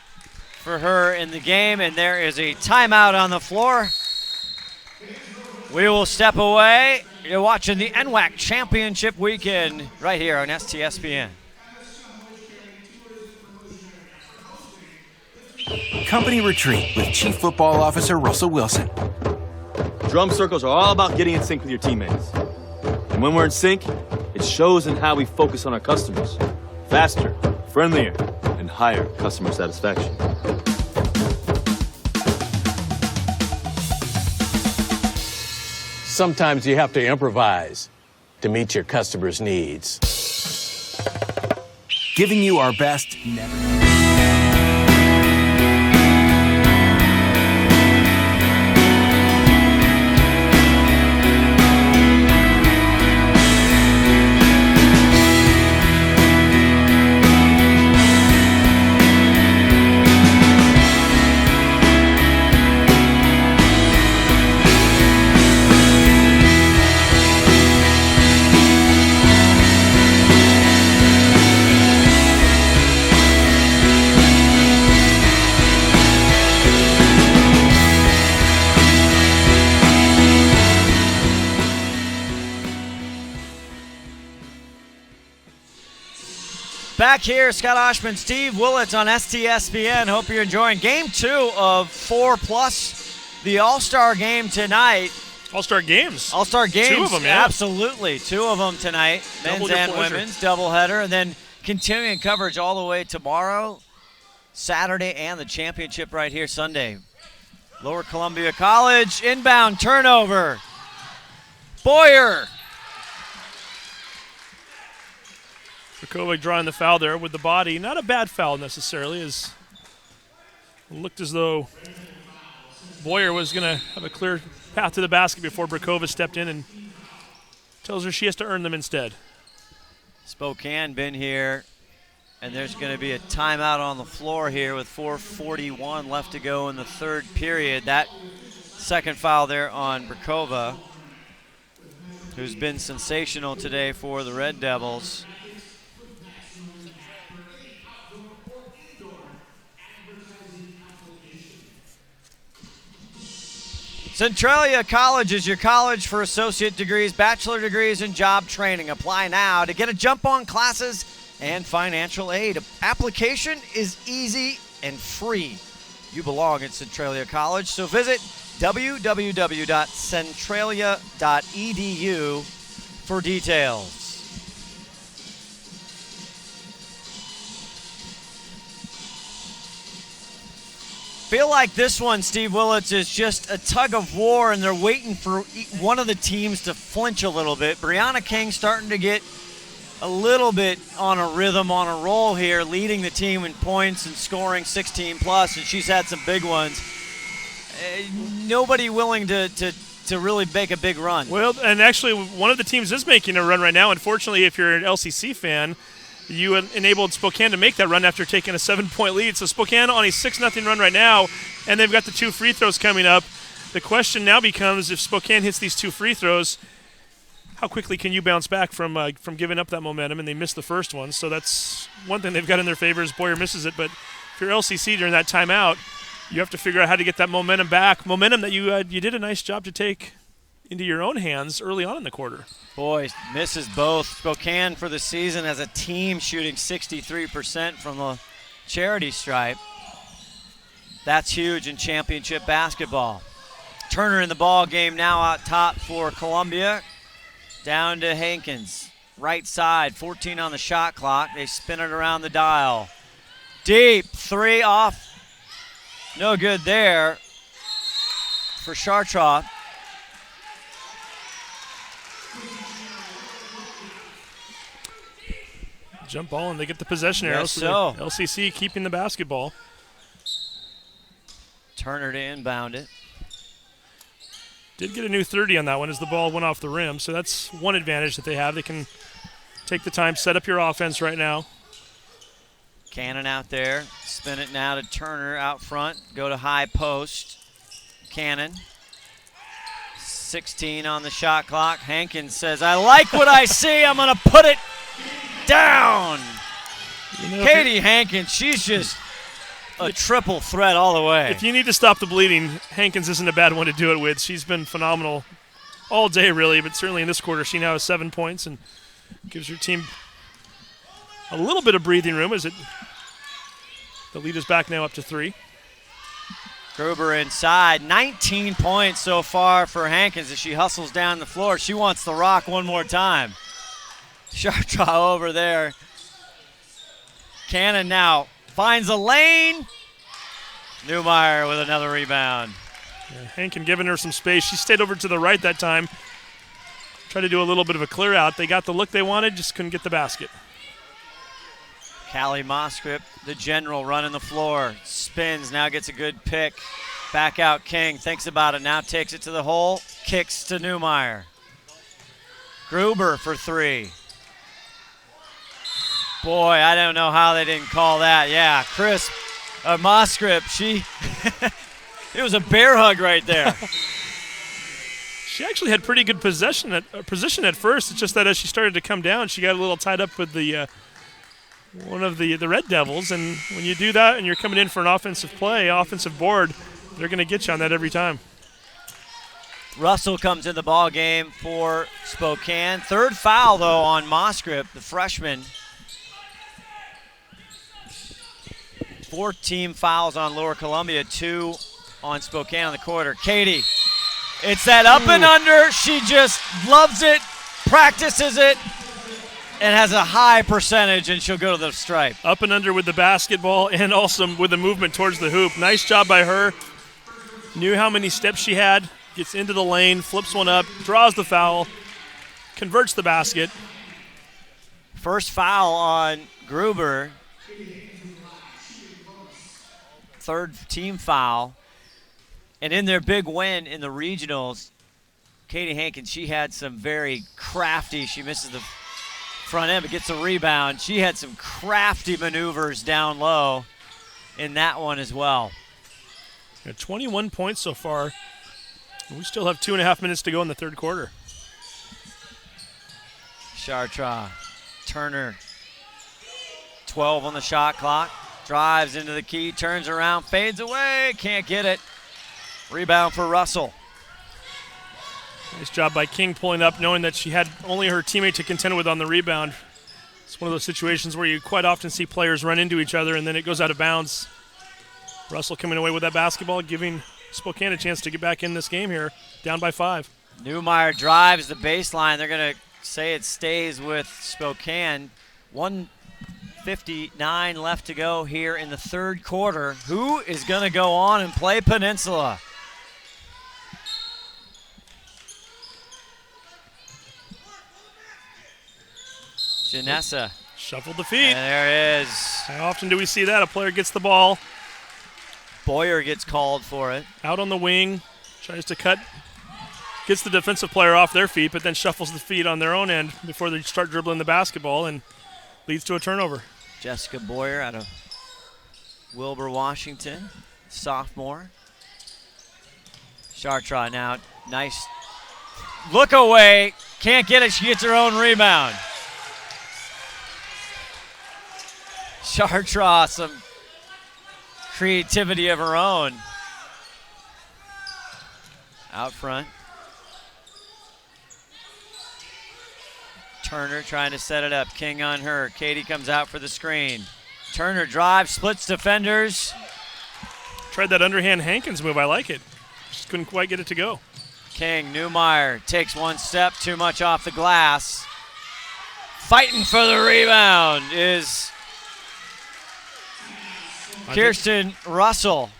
for her in the game, and there is a timeout on the floor. We will step away. You're watching the NWAC Championship Weekend right here on STSPN. Company Retreat with Chief Football Officer Russell Wilson. Drum circles are all about getting in sync with your teammates. And when we're in sync, it shows in how we focus on our customers. Faster, friendlier, and higher customer satisfaction. Sometimes you have to improvise to meet your customers' needs. Giving you our best never. Back here, Scott Oshman, Steve Willits on STSPN. Hope you're enjoying Game 2 of 4 plus the All-Star game tonight. All-Star games. All-Star games. 2 of them, yeah. Absolutely. 2 of them tonight. Double Men's your and pleasure. women's doubleheader. And then continuing coverage all the way tomorrow, Saturday, and the championship right here Sunday. Lower Columbia College, inbound turnover. Boyer. Rakovic drawing the foul there with the body. Not a bad foul necessarily, as it looked as though Boyer was going to have a clear path to the basket before Brakova stepped in and tells her she has to earn them instead. Spokane been here, and there's going to be a timeout on the floor here with 4:41 left to go in the third period. That second foul there on Brakova, who's been sensational today for the Red Devils. Centralia College is your college for associate degrees, bachelor degrees, and job training. Apply now to get a jump on classes and financial aid. Application is easy and free. You belong at Centralia College, so visit www.centralia.edu for details. Feel like this one, Steve Willits, is just a tug of war, and they're waiting for one of the teams to flinch a little bit. Brianna King starting to get a little bit on a rhythm, on a roll here, leading the team in points and scoring 16 plus, and she's had some big ones. Nobody willing to really make a big run. Well, and actually one of the teams is making a run right now. Unfortunately, if you're an LCC fan, you enabled Spokane to make that run after taking a 7-point lead. So Spokane on a 6-0 run right now, and they've got the 2 free throws coming up. The question now becomes, if Spokane hits these 2 free throws, how quickly can you bounce back from giving up that momentum? And they missed the first one, so that's one thing they've got in their favor is Boyer misses it. But if you're LCC during that timeout, you have to figure out how to get that momentum back, momentum that you did a nice job to take into your own hands early on in the quarter. Boy, misses both. Spokane for the season as a team shooting 63% from the charity stripe. That's huge in championship basketball. Turner in the ball game now out top for Columbia. Down to Hankins. Right side, 14 on the shot clock. They spin it around the dial. Deep, 3 off. No good there for Chartroff. Jump ball, and they get the possession arrow. Yes, so. LCC keeping the basketball. Turner to inbound it. Did get a new 30 on that one as the ball went off the rim, so that's one advantage that they have. They can take the time, set up your offense right now. Cannon out there. Spin it now to Turner out front. Go to high post. Cannon. 16 on the shot clock. Hankins says, I like what I see. I'm going to put it down. You know, Katie Hankins, she's just a triple threat all the way. If you need to stop the bleeding, Hankins isn't a bad one to do it with. She's been phenomenal all day, really, but certainly in this quarter, she now has 7 points and gives her team a little bit of breathing room as the lead is back now up to 3. Gruber inside, 19 points so far for Hankins as she hustles down the floor. She wants the rock one more time. Sharp draw over there. Cannon now finds a lane. Newmeyer with another rebound. Yeah, Hankin giving her some space. She stayed over to the right that time. Tried to do a little bit of a clear out. They got the look they wanted, just couldn't get the basket. Callie Moscrip, the general, running the floor. Spins, now gets a good pick. Back out King, thinks about it, now takes it to the hole. Kicks to Newmeyer. Gruber for 3. Boy, I don't know how they didn't call that. Yeah, Chris Moscrip, it was a bear hug right there. She actually had pretty good position at first. It's just that as she started to come down, she got a little tied up with the one of the Red Devils. And when you do that and you're coming in for an offensive play, offensive board, they're going to get you on that every time. Russell comes in the ball game for Spokane. 3rd foul, though, on Moscrip, the freshman. 4 team fouls on Lower Columbia, 2 on Spokane on the quarter. Katie, it's that up and under. She just loves it, practices it, and has a high percentage, and she'll go to the stripe. Up and under with the basketball and also with the movement towards the hoop. Nice job by her. Knew how many steps she had. Gets into the lane, flips one up, draws the foul, converts the basket. First foul on Gruber. 3rd team foul. And in their big win in the regionals, Katie Hankins, she had some very crafty, she misses the front end but gets a rebound. She had some crafty maneuvers down low in that one as well. 21 points so far. We still have 2.5 minutes to go in the 3rd quarter. Chartra, Turner, 12 on the shot clock. Drives into the key, turns around, fades away, can't get it. Rebound for Russell. Nice job by King pulling up, knowing that she had only her teammate to contend with on the rebound. It's one of those situations where you quite often see players run into each other and then it goes out of bounds. Russell coming away with that basketball, giving Spokane a chance to get back in this game here, down by 5. Newmeyer drives the baseline. They're going to say it stays with Spokane. 1:59 left to go here in the 3rd quarter. Who is going to go on and play Peninsula? Janessa. Shuffled the feet. And there it is. How often do we see that? A player gets the ball. Boyer gets called for it. Out on the wing, tries to cut, gets the defensive player off their feet, but then shuffles the feet on their own end before they start dribbling the basketball and leads to a turnover. Jessica Boyer out of Wilbur, Washington, sophomore. Chartra now, nice look away, can't get it, she gets her own rebound. Chartra, some creativity of her own. Out front. Turner trying to set it up. King on her. Katie comes out for the screen. Turner drives, splits defenders. Tried that underhand Hankins move. I like it. Just couldn't quite get it to go. King, Newmeyer takes one step, too much off the glass. Fighting for the rebound is Kirsten Russell.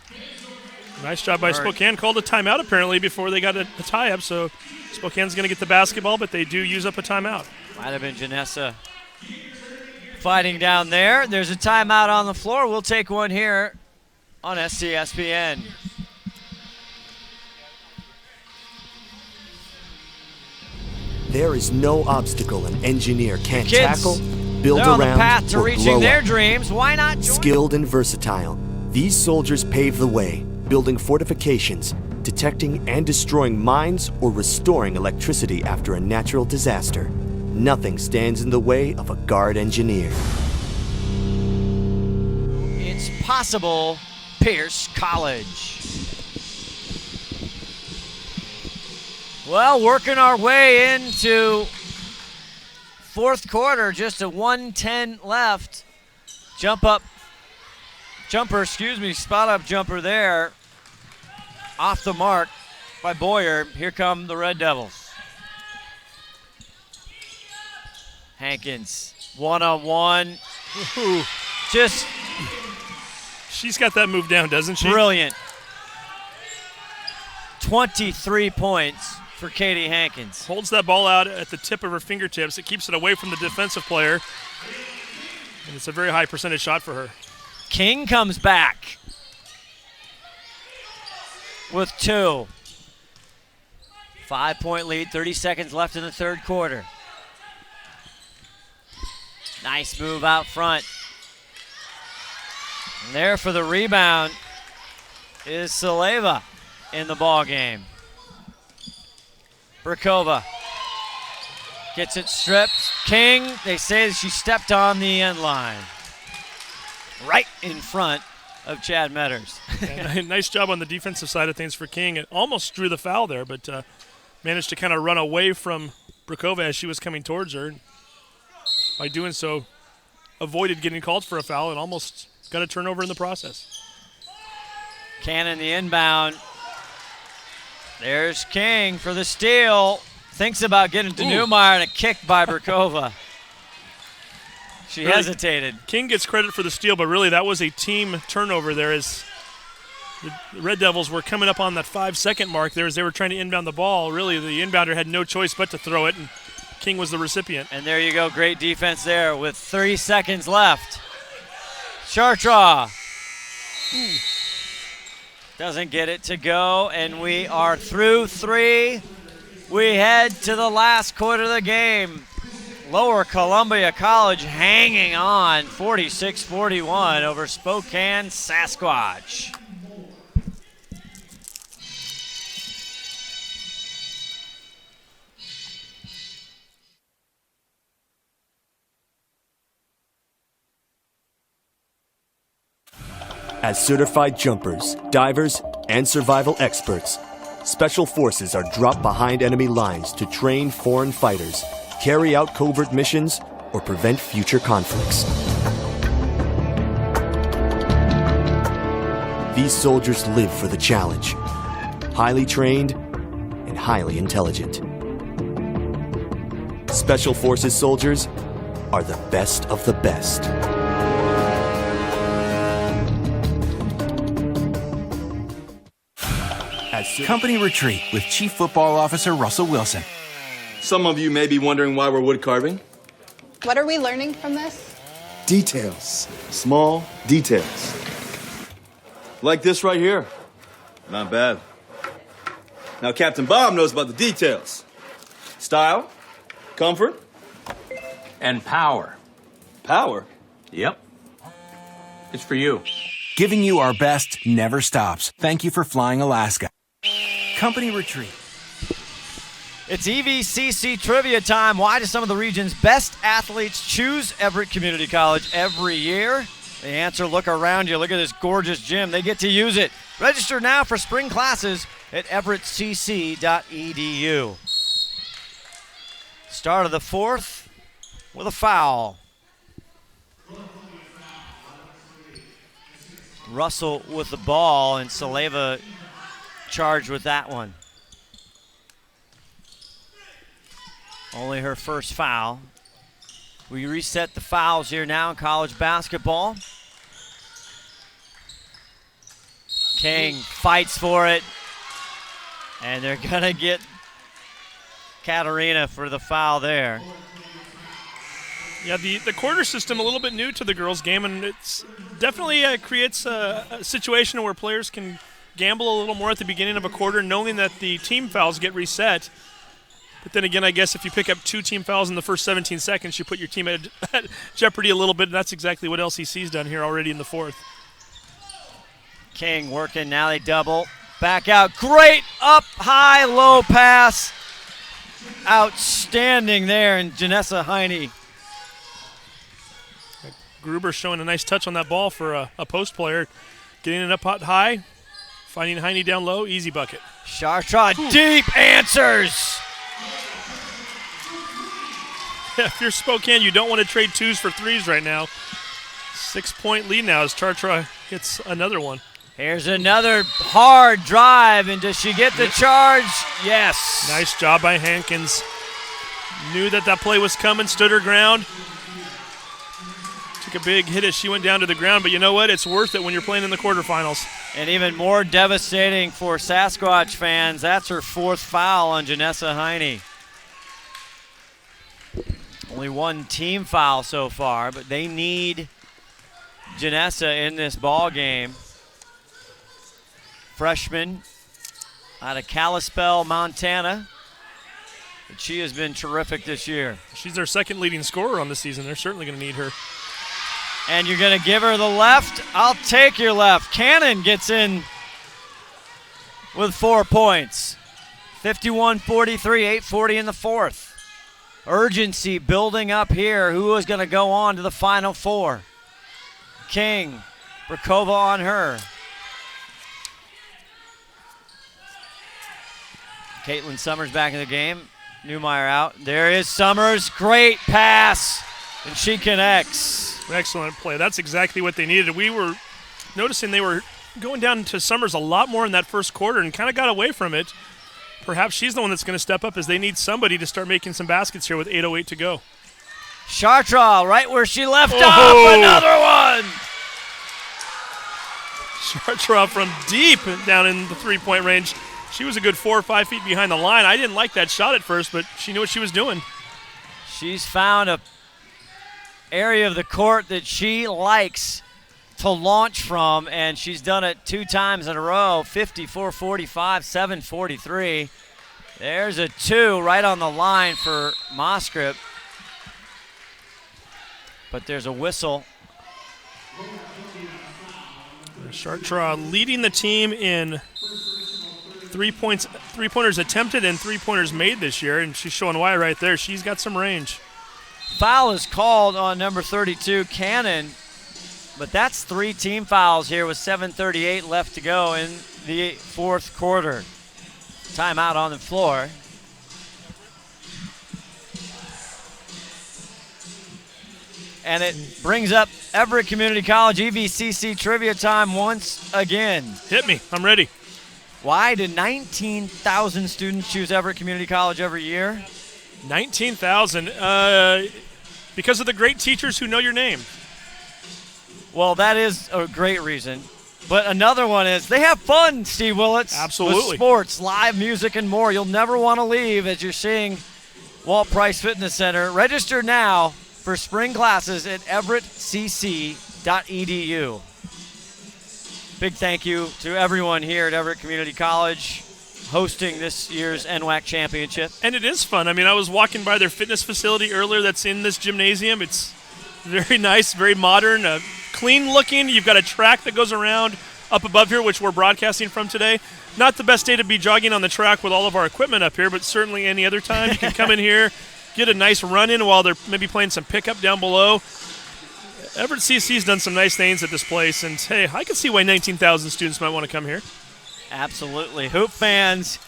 Nice job by Spokane. Called a timeout apparently before they got a tie-up, so Spokane's going to get the basketball, but they do use up a timeout. Might have been Janessa fighting down there. There's a timeout on the floor. We'll take one here on SCSPN. There is no obstacle an engineer can't Kids, tackle, build they're on around, the path to or reaching blow their up. dreams. Why not join? Skilled and versatile, these soldiers pave the way, building fortifications, detecting and destroying mines, or restoring electricity after a natural disaster. Nothing stands in the way of a guard engineer. It's possible, Pierce College. Well, working our way into fourth quarter, just a 1:10 left. Spot up jumper there. Off the mark by Boyer. Here come the Red Devils. Hankins, one-on-one. Ooh. Just She's got that move down, doesn't she? brilliant. 23 points for Katie Hankins. Holds that ball out at the tip of her fingertips. It keeps it away from the defensive player. And it's a very high percentage shot for her. King comes back with 2. 5-point lead, 30 seconds left in the third quarter. Nice move out front. And there for the rebound is Saleva in the ball game. Brakova gets it stripped. King, they say she stepped on the end line. Right in front of Chad Metters. Nice job on the defensive side of things for King. It almost drew the foul there, but managed to kind of run away from Brakova as she was coming towards her. By doing so, avoided getting called for a foul and almost got a turnover in the process. Cannon the inbound. There's King for the steal. Thinks about getting to Newmeyer and a kick by Brakova. She really hesitated. King gets credit for the steal, but really that was a team turnover there as the Red Devils were coming up on that 5-second mark there as they were trying to inbound the ball. Really, the inbounder had no choice but to throw it, and King was the recipient. And there you go. Great defense there with 3 seconds left. Chartraw doesn't get it to go, and we are through 3. We head to the last quarter of the game. Lower Columbia College hanging on 46-41 over Spokane Sasquatch. As certified jumpers, divers, and survival experts, Special Forces are dropped behind enemy lines to train foreign fighters, carry out covert missions, or prevent future conflicts. These soldiers live for the challenge, highly trained and highly intelligent. Special Forces soldiers are the best of the best. Company retreat with Chief Football Officer Russell Wilson. Some of you may be wondering why we're wood carving. What are we learning from this? Details. Small details. Like this right here. Not bad. Now, Captain Bob knows about the details. Style, comfort, And power. power. Yep. It's for you. Giving you our best never stops. Thank you for flying Alaska. Company retreat. It's EVCC trivia time. Why do some of the region's best athletes choose Everett Community College every year? The answer, look around you. Look at this gorgeous gym. They get to use it. Register now for spring classes at everettcc.edu. Start of the fourth with a foul. Russell with the ball, and Saleva charged with that one. Only her first foul. We reset the fouls here now in college basketball. King fights for it, and they're going to get Katarina for the foul there. Yeah, the quarter system a little bit new to the girls' game, and it's definitely creates a situation where players can gamble a little more at the beginning of a quarter, knowing that the team fouls get reset. But then again, I guess if you pick up 2 team fouls in the first 17 seconds, you put your team at jeopardy a little bit, and that's exactly what LCC's done here already in the fourth. King working, now they double. Back out, great up, high, low pass. Outstanding there, and Janessa Heine. Gruber showing a nice touch on that ball for a post player. Getting it up high, Finding Heine down low, easy bucket. Chartrand deep answers. If you're Spokane, you don't want to trade twos for threes right now. 6-point lead now as Chartrand hits another one. Here's another hard drive, and does she get the charge? Yes. Nice job by Hankins. Knew that play was coming, stood her ground. Took a big hit as she went down to the ground, but you know what? It's worth it when you're playing in the quarterfinals. And even more devastating for Sasquatch fans, that's her 4th foul on Janessa Heine. Only 1 team foul so far, but they need Janessa in this ball game. Freshman out of Kalispell, Montana. But she has been terrific this year. She's their 2nd leading scorer on the season. They're certainly going to need her. And you're going to give her the left? I'll take your left. Cannon gets in with 4 points. 51-43, 8:40 in the 4th. Urgency building up here. Who is going to go on to the Final Four? King, Brakova on her. Caitlin Summers back in the game. Newmeyer out. There is Summers. Great pass. And she connects. Excellent play. That's exactly what they needed. We were noticing they were going down to Summers a lot more in that first quarter and kind of got away from it. Perhaps she's the one that's going to step up as they need somebody to start making some baskets here with 8:08 to go. Chartrand right where she left off. Another one. Chartrand from deep down in the 3-point range. She was a good 4 or 5 feet behind the line. I didn't like that shot at first, but she knew what she was doing. She's found a area of the court that she likes to launch from, and she's done it 2 times in a row. 54-45, 7-43. There's a 2 right on the line for Moskrip. But there's a whistle. Chartrand leading the team in 3-pointers attempted and 3-pointers made this year, and she's showing why right there. She's got some range. Foul is called on number 32, Cannon, but that's 3 team fouls here with 7:38 left to go in the 4th quarter. Timeout on the floor. And it brings up Everett Community College EVCC trivia time once again. Hit me. I'm ready. Why do 19,000 students choose Everett Community College every year? 19,000. Because of the great teachers who know your name. Well, that is a great reason. But another one is they have fun, Steve Willits. Absolutely. With sports, live music, and more. You'll never want to leave as you're seeing Walt Price Fitness Center. Register now for spring classes at everettcc.edu. Big thank you to everyone here at Everett Community College hosting this year's NWAC Championship. And it is fun. I mean, I was walking by their fitness facility earlier that's in this gymnasium. It's very nice, very modern, clean looking. You've got a track that goes around up above here, which we're broadcasting from today. Not the best day to be jogging on the track with all of our equipment up here, but certainly any other time you can come in here, get a nice run in while they're maybe playing some pickup down below. Everett CC's done some nice things at this place, and hey, I can see why 19,000 students might want to come here. Absolutely. Hoop fans,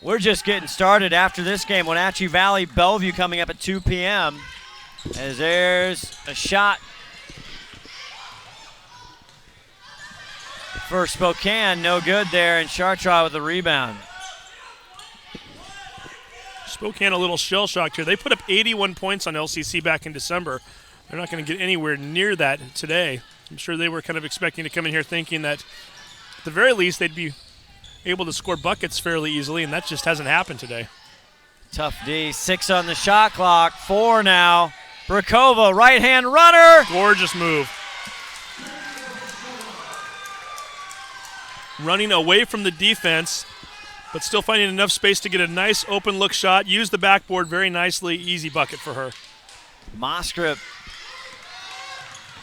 we're just getting started after this game. Wenatchee Valley, Bellevue coming up at 2 p.m. as there's a shot for Spokane. No good there, and Chartrand with the rebound. Spokane a little shell-shocked here. They put up 81 points on LCC back in December. They're not going to get anywhere near that today. I'm sure they were kind of expecting to come in here thinking that at the very least they'd be able to score buckets fairly easily, and that just hasn't happened today. Tough D. 6 on the shot clock. 4 now. Brakova, right-hand runner. Gorgeous move. Running away from the defense, but still finding enough space to get a nice open look shot. Use the backboard very nicely. Easy bucket for her. Moskrip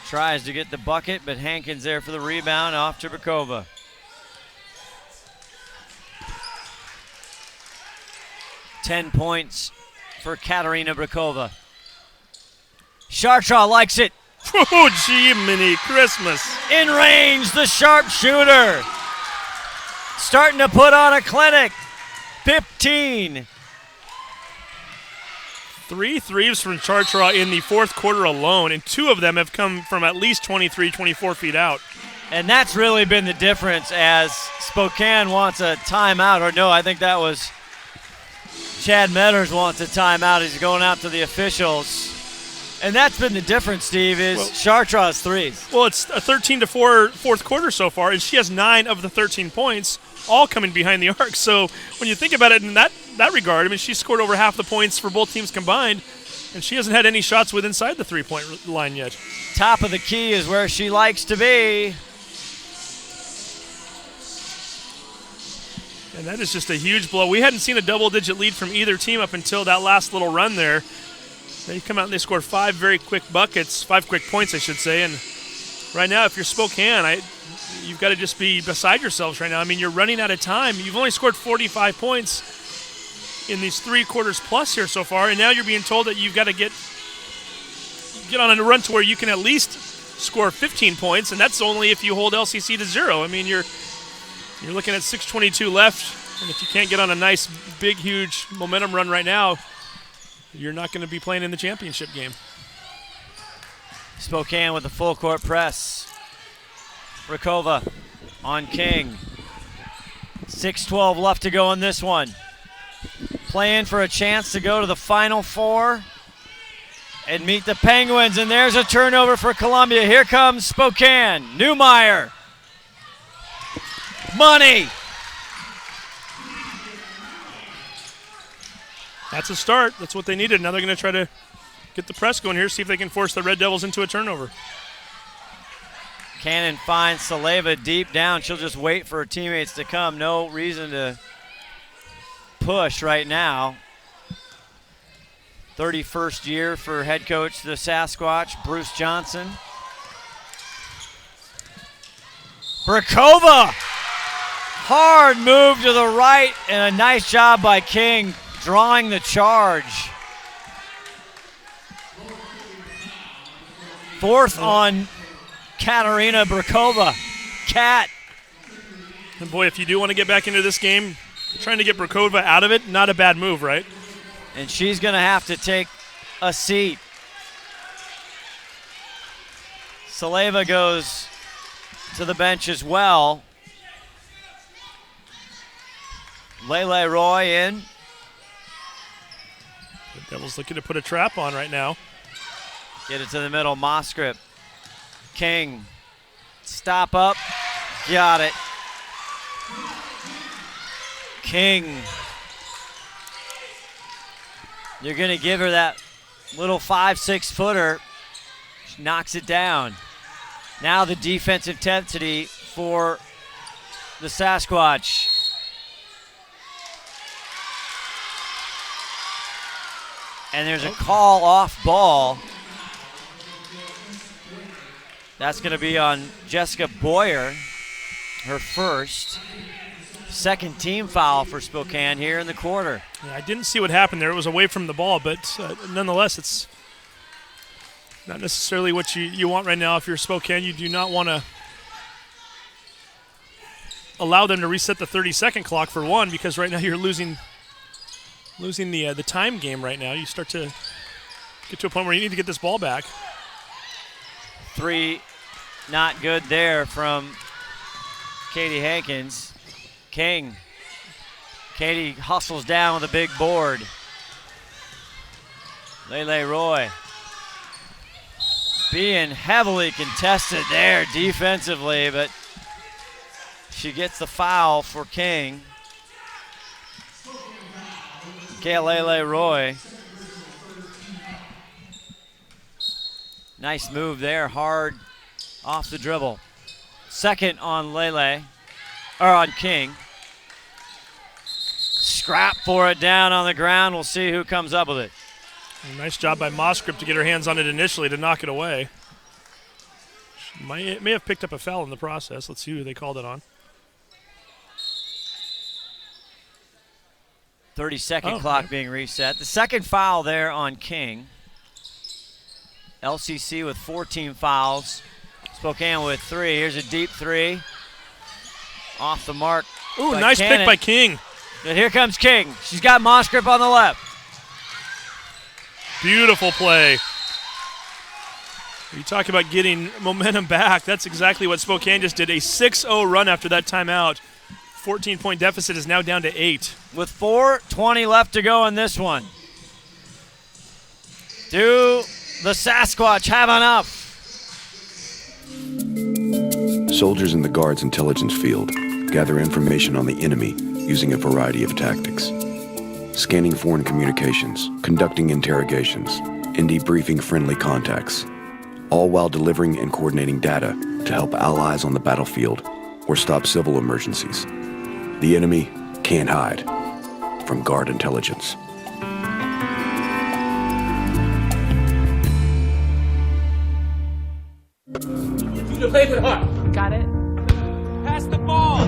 tries to get the bucket, but Hankins there for the rebound, off to Brakova. Ten points for Katarina Brakova. Chartrand likes it. Oh, gee, mini Christmas. In range, the sharpshooter. starting to put on a clinic. 15. 3 threes from Chartra in the fourth quarter alone, and 2 of them have come from at least 23, 24 feet out. And that's really been the difference as Spokane wants a timeout. Or no, I think that was Chad Metters wants a timeout. He's going out to the officials. And that's been the difference, Steve, is Chartra's threes. Well, it's a 13-4 fourth quarter so far, and she has 9 of the 13 points, all coming behind the arc. So when you think about it in that regard, I mean, she scored over half the points for both teams combined, and she hasn't had any shots with inside the three-point line yet. Top of the key is where she likes to be. And that is just a huge blow. We hadn't seen a double-digit lead from either team up until that last little run there. They come out and they scored 5 very quick buckets, 5 quick points, I should say. And right now, if you're Spokane, you've got to just be beside yourselves right now. I mean, you're running out of time. You've only scored 45 points in these 3 quarters plus here so far, and now you're being told that you've got to get on a run to where you can at least score 15 points, and that's only if you hold LCC to 0. I mean, you're looking at 6:22 left, and if you can't get on a nice, big, huge momentum run right now, you're not going to be playing in the championship game. Spokane with the full court press. Rakova on King. 6:12 left to go in this one. Playing for a chance to go to the Final Four and meet the Penguins, and there's a turnover for Columbia. Here comes Spokane. Newmeyer. Money. That's a start. That's what they needed. Now they're going to try to get the press going here, see if they can force the Red Devils into a turnover. Cannon finds Saleva deep down. She'll just wait for her teammates to come. No reason to push right now. 31st year for head coach the Sasquatch, Bruce Johnson. Brakova. Hard move to the right, and a nice job by King drawing the charge. 4th on Katarina Brakova. Kat. And boy, if you do want to get back into this game, trying to get Brakova out of it, not a bad move, right? And she's going to have to take a seat. Saleva goes to the bench as well. Lele Roy in. The Devils looking to put a trap on right now. Get it to the middle, Moskrip. King, stop up, got it. King. You're gonna give her that little 5-6 footer. She knocks it down. Now the defensive intensity for the Sasquatch. And there's a call off ball. That's going to be on Jessica Boyer, her first. Second team foul for Spokane here in the quarter. Yeah, I didn't see what happened there. It was away from the ball, but nonetheless, it's not necessarily what you want right now. If you're Spokane, you do not want to allow them to reset the 30-second clock for one, because right now you're losing the time game right now. You start to get to a point where you need to get this ball back. 3 not good there from Katie Hankins. King. Katie hustles down with a big board. Lele Roy being heavily contested there defensively, but she gets the foul for King. Lele Roy. Nice move there, hard off the dribble. Second on Lele, or on King. Scrap for it down on the ground. We'll see who comes up with it. Nice job by Moskrip to get her hands on it initially to knock it away. She may have picked up a foul in the process. Let's see who they called it on. 30-second clock being reset. The second foul there on King. LCC with 14 fouls. Spokane with 3. Here's a deep 3. Off the mark Ooh, nice pick by King. But here comes King. She's got Moskrip on the left. Beautiful play. You talk about getting momentum back. That's exactly what Spokane just did. A 6-0 run after that timeout. 14-point deficit is now down to 8. With 4:20 left to go in this one. Do the Sasquatch have enough? Soldiers in the Guard's intelligence field gather information on the enemy using a variety of tactics. Scanning foreign communications, conducting interrogations, and debriefing friendly contacts, all while delivering and coordinating data to help allies on the battlefield or stop civil emergencies. The enemy can't hide from Guard intelligence. You play with heart. Got it. Pass the ball.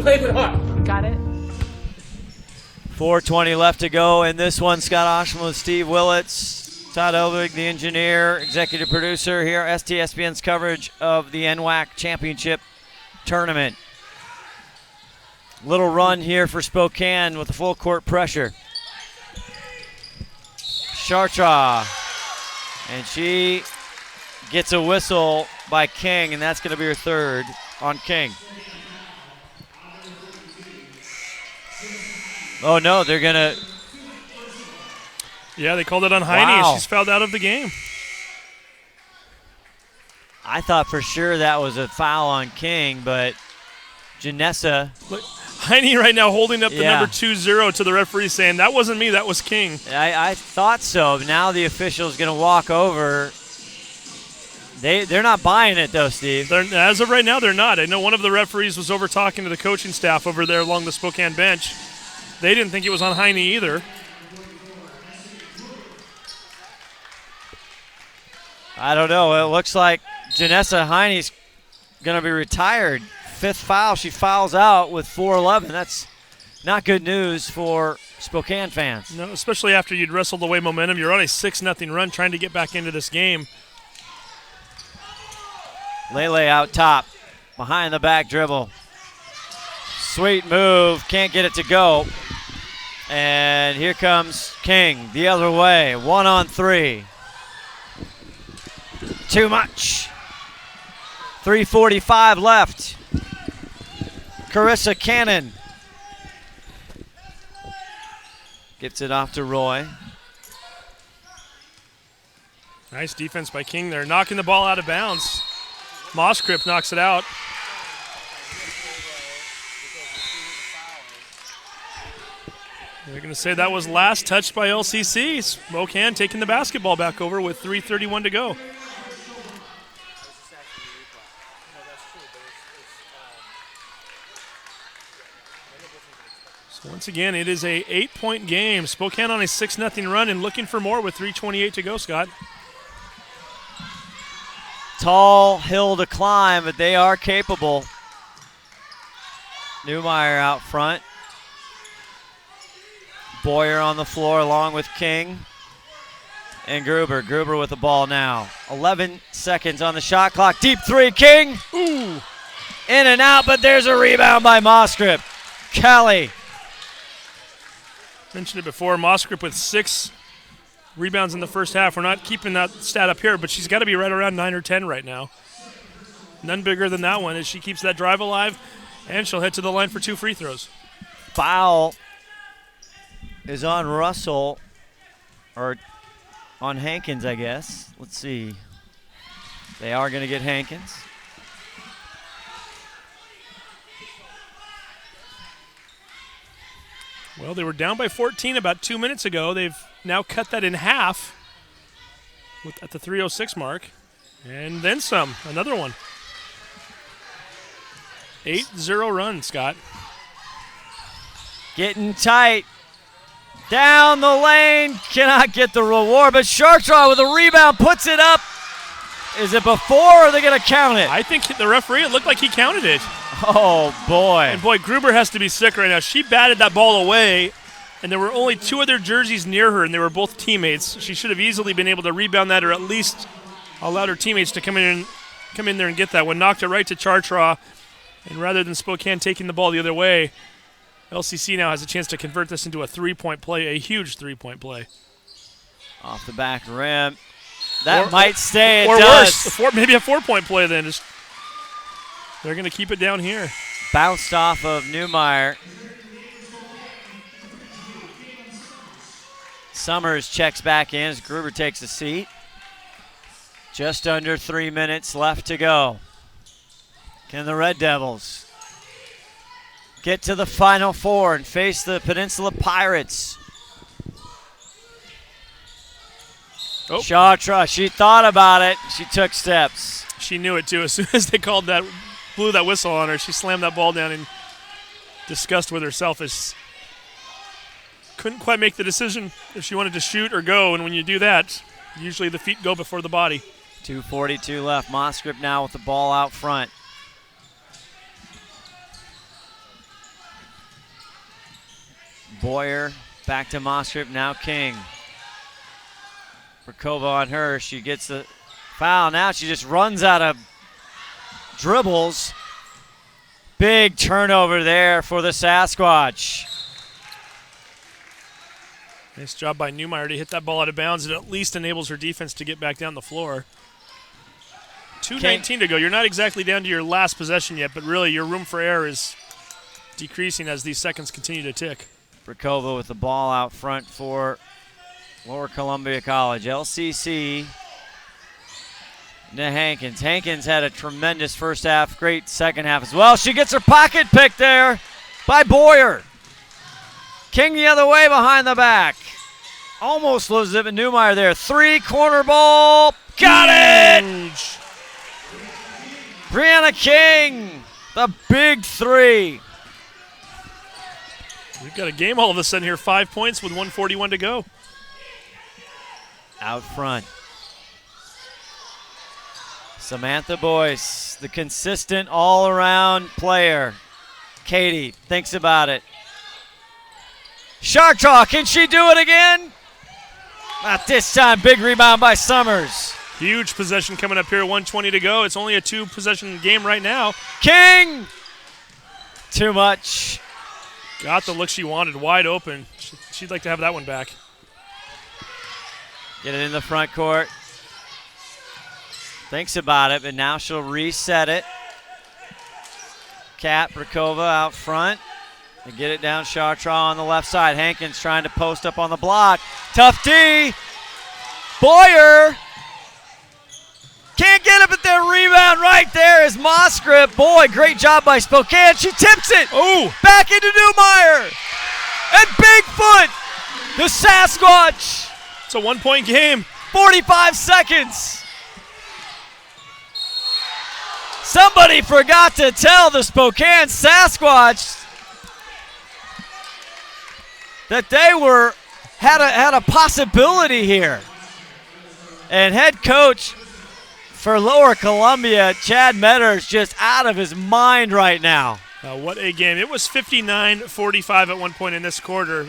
Play with heart. Got it. 4:20 left to go in this one. Scott Oshman with Steve Willits, Todd Elvig, the engineer, executive producer here, STSPN's coverage of the NWAC Championship tournament. Little run here for Spokane with the full court pressure. Chartra, and she gets a whistle by King, and that's going to be her third on King. Oh, no, they're going to. Yeah, they called it on Heine. Wow. She's fouled out of the game. I thought for sure that was a foul on King, but Janessa. Look, Heine right now holding up the Yeah. number 2-0 to the referee saying, that wasn't me, that was King. I thought so. Now the official's going to walk over. They're not buying it, though, Steve. As of right now, they're not. I know one of the referees was over talking to the coaching staff over there along the Spokane bench. They didn't think it was on Heine either. I don't know. It looks like Janessa Heine's going to be retired. 5th foul. She fouls out with 4:11. That's not good news for Spokane fans. No, especially after you'd wrestled away momentum. You're on a 6-0 run trying to get back into this game. Lele out top. Behind the back dribble. Sweet move. Can't get it to go. And here comes King the other way. 1-on-3. Too much. 3:45 left. Carissa Cannon gets it off to Roy. Nice defense by King there. Knocking the ball out of bounds. Moskrip knocks it out. They're going to say that was last touched by LCC. Spokane taking the basketball back over with 3:31 to go. So once again, it is a 8-point game. Spokane on a 6-0 run and looking for more with 3:28 to go, Scott. Tall hill to climb, but they are capable. Newmeyer out front. Boyer on the floor along with King and Gruber. Gruber with the ball now. 11 seconds on the shot clock. Deep three, King. Ooh. In and out, but there's a rebound by Moskrip. Kelly. Mentioned it before, Moskrip with 6 rebounds in the first half. We're not keeping that stat up here, but she's got to be right around 9 or 10 right now. None bigger than that one as she keeps that drive alive, and she'll head to the line for 2 free throws. Foul is on Russell, or on Hankins, I guess. Let's see. They are going to get Hankins. Well, they were down by 14 about 2 minutes ago. They've now cut that in half at the 3:06 mark. And then some, another one. 8-0 run, Scott. Getting tight. Down the lane, cannot get the reward, but Chartrand with a rebound puts it up. Is it before, or are they going to count it? I think the referee, it looked like he counted it. Oh, boy. And, boy, Gruber has to be sick right now. She batted that ball away, and there were only 2 other jerseys near her, and they were both teammates. She should have easily been able to rebound that or at least allowed her teammates to come in there and get that one. Knocked it right to Chartrand, and rather than Spokane taking the ball the other way, LCC now has a chance to convert this into a 3-point play, a huge 3-point play. Off the back rim. That might stay. It or does. Worse, maybe a 4-point play then. They're going to keep it down here. Bounced off of Newmeyer. Summers checks back in as Gruber takes a seat. Just under 3 minutes left to go. Can the Red Devils get to the Final Four and face the Peninsula Pirates? Oh. Chartrand, she thought about it. She took steps. She knew it too. As soon as they blew that whistle on her, she slammed that ball down in disgust with herself. Couldn't quite make the decision if she wanted to shoot or go, and when you do that, usually the feet go before the body. 2:42 left. Moscrip now with the ball out front. Boyer back to Moscrip, now King. Rakova on her. She gets the foul. Now she just runs out of dribbles. Big turnover there for the Sasquatch. Nice job by Newmeyer to hit that ball out of bounds. It at least enables her defense to get back down the floor. 2:19 to go. You're not exactly down to your last possession yet, but really your room for error is decreasing as these seconds continue to tick. Rakova with the ball out front for Lower Columbia College. LCC to Hankins. Hankins had a tremendous first half, great second half as well. She gets her pocket picked there by Boyer. King the other way behind the back. Almost loses it, but Newmeyer there. 3-corner ball. Got it! Brianna King, the big 3. We've got a game all of a sudden here. 5 points with 1:41 to go. Out front. Samantha Boyce, the consistent all-around player. Katie thinks about it. Chartrand, can she do it again? Not this time. Big rebound by Summers. Huge possession coming up here. 1:20 to go. It's only a 2-possession game right now. King! Too much. Got the look she wanted. Wide open. She'd like to have that one back. Get it in the front court. Thinks about it, but now she'll reset it. Kat Rakova out front. And get it down Chartrand on the left side. Hankins trying to post up on the block. Tough D. Boyer. Can't get it, but their rebound right there is Moscrip. Boy, great job by Spokane. She tips it. Oh, back into Newmeyer. And Bigfoot, the Sasquatch. It's a 1-point game. 45 seconds. Somebody forgot to tell the Spokane Sasquatch that they had a possibility here. And head coach for Lower Columbia, Chad Metters, just out of his mind right now. What a game. It was 59-45 at one point in this quarter.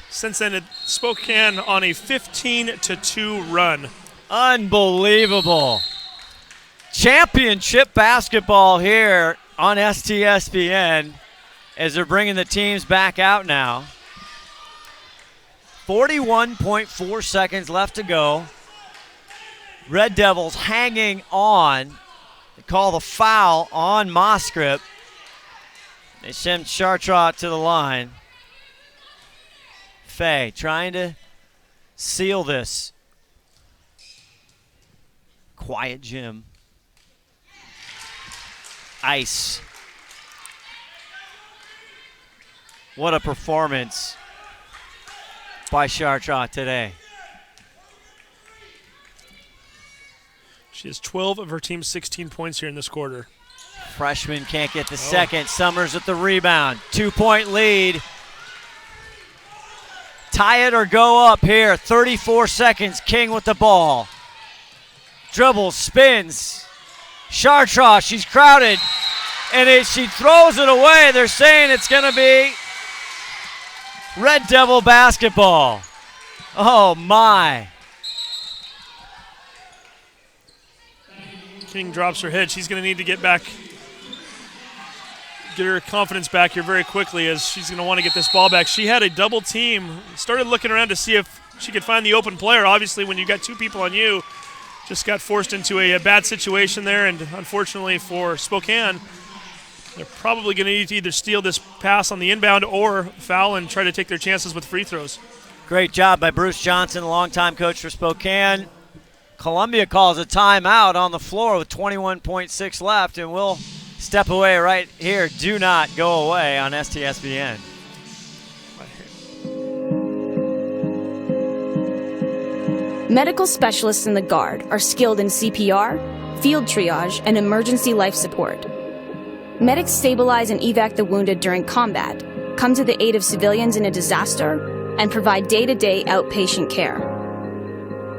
Since then, it Spokane on a 15-2 run. Unbelievable. Championship basketball here on STSPN as they're bringing the teams back out now. 41.4 seconds left to go. Red Devils hanging on. They call the foul on Moscrip. They send Chartrand to the line. Faye trying to seal this. Quiet Jim. Ice. What a performance by Chartrand today. She has 12 of her team's 16 points here in this quarter. Freshman can't get the second. Summers with the rebound. 2-point lead. tie it or go up here. 34 seconds. King with the ball. Dribbles, spins. Chartres, she's crowded. And she throws it away. They're saying it's going to be Red Devil basketball. Oh, my. King drops her head. She's going to need to get her confidence back here very quickly, as she's going to want to get this ball back. She had a double team. Started looking around to see if she could find the open player. Obviously, when you got two people on you, just got forced into a bad situation there, and unfortunately for Spokane, they're probably going to need to either steal this pass on the inbound or foul and try to take their chances with free throws. Great job by Bruce Johnson, the longtime coach for Spokane. Columbia calls a timeout on the floor with 21.6 left, and we'll step away right here. Do not go away on STSBN. Medical specialists in the Guard are skilled in CPR, field triage, and emergency life support. Medics stabilize and evac the wounded during combat, come to the aid of civilians in a disaster, and provide day-to-day outpatient care.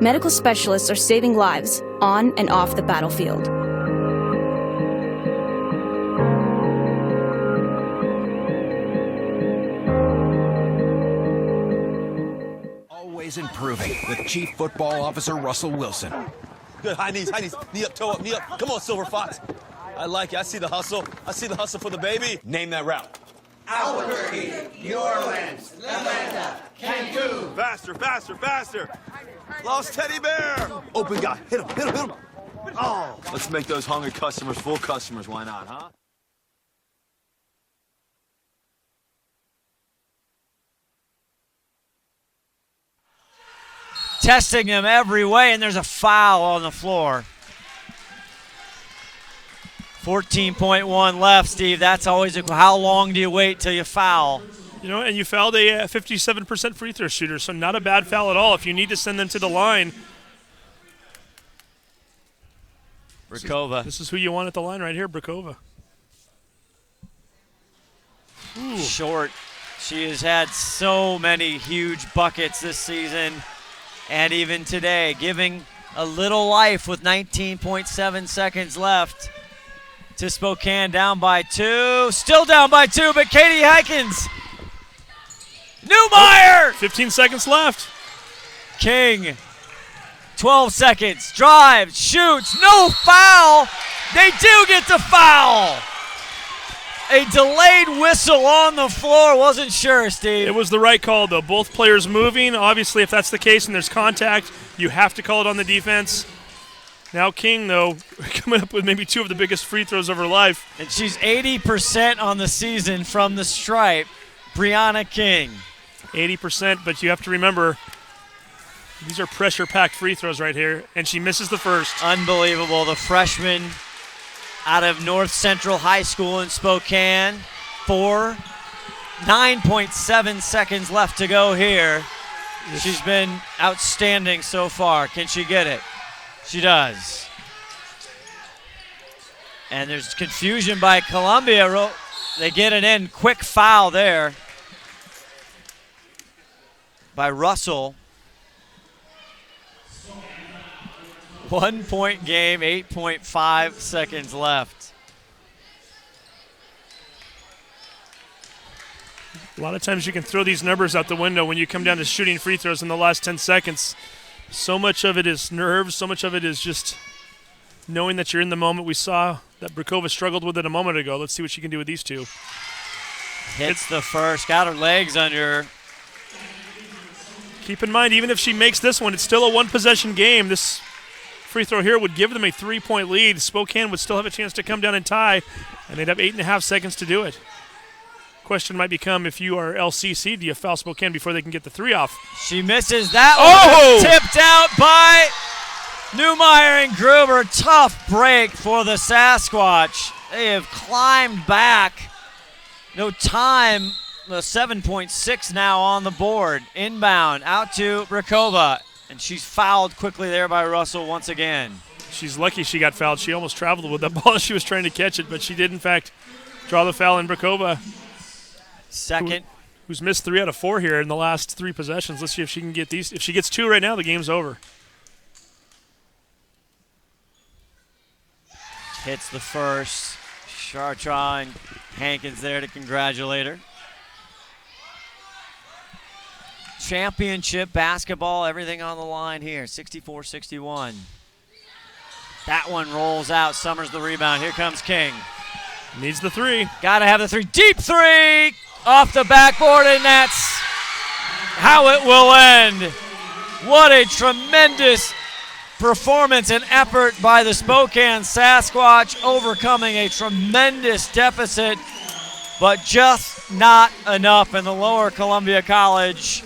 Medical specialists are saving lives on and off the battlefield. Always improving with Chief Football Officer Russell Wilson. Good, high knees, knee up, toe up, knee up. Come on, Silver Fox. I like it, I see the hustle. I see the hustle for the baby. Name that route. Albuquerque, New Orleans, Atlanta, Cancun. Faster, faster, faster. Lost teddy bear. Open guy, hit him, hit him, hit him. Oh, let's make those hungry customers full customers. Why not, huh? Testing him every way, and there's a foul on the floor. 14.1 left, Steve. That's always how long do you wait till you foul? You know, and you fouled a 57% free throw shooter, so not a bad foul at all. If you need to send them to the line, Brikova. This is who you want at the line right here, Brikova. Ooh. Short. She has had so many huge buckets this season, and even today, giving a little life with 19.7 seconds left to Spokane, down by 2. Still down by 2, but Katie Heikens. Newmeyer! 15 seconds left. King. 12 seconds. Drives, shoots, no foul. They do get the foul. A delayed whistle on the floor. Wasn't sure, Steve. It was the right call, though. Both players moving. Obviously, if that's the case and there's contact, you have to call it on the defense. Now King, though, coming up with maybe 2 of the biggest free throws of her life. And she's 80% on the season from the stripe. Brianna King. 80%, but you have to remember, these are pressure-packed free throws right here, and she misses the first. Unbelievable. The freshman out of North Central High School in Spokane. 9.7 seconds left to go here. She's been outstanding so far. Can she get it? She does. And there's confusion by Columbia. They get it in. Quick foul there by Russell. 1 point game, 8.5 seconds left. A lot of times you can throw these numbers out the window when you come down to shooting free throws in the last 10 seconds. So much of it is nerves. So much of it is just knowing that you're in the moment. We saw that Brikova struggled with it a moment ago. Let's see what she can do with these 2. Hits the first. Got her legs under. Keep in mind, even if she makes this one, it's still a one-possession game. This free throw here would give them a 3-point lead. Spokane would still have a chance to come down and tie, and they'd have 8.5 seconds to do it. Question might become, if you are LCC, do you foul Spokane before they can get the 3 off? She misses that one. Tipped out by Newmeyer and Gruber. Tough break for the Sasquatch. They have climbed back. No time. 7.6 now on the board. Inbound out to Brikova. And she's fouled quickly there by Russell once again. She's lucky she got fouled. She almost traveled with that ball. She was trying to catch it, but she did, in fact, draw the foul in Brikova. Second. who's missed 3 out of 4 here in the last 3 possessions. Let's see if she can get these. If she gets 2 right now, the game's over. Hits the first. Chartrand and Hankins there to congratulate her. Championship basketball, everything on the line here, 64-61. That one rolls out. Summers the rebound. Here comes King. Needs the 3. Got to have the 3. Deep 3 off the backboard, and that's how it will end. What a tremendous performance and effort by the Spokane Sasquatch, overcoming a tremendous deficit, but just not enough. In the Lower Columbia College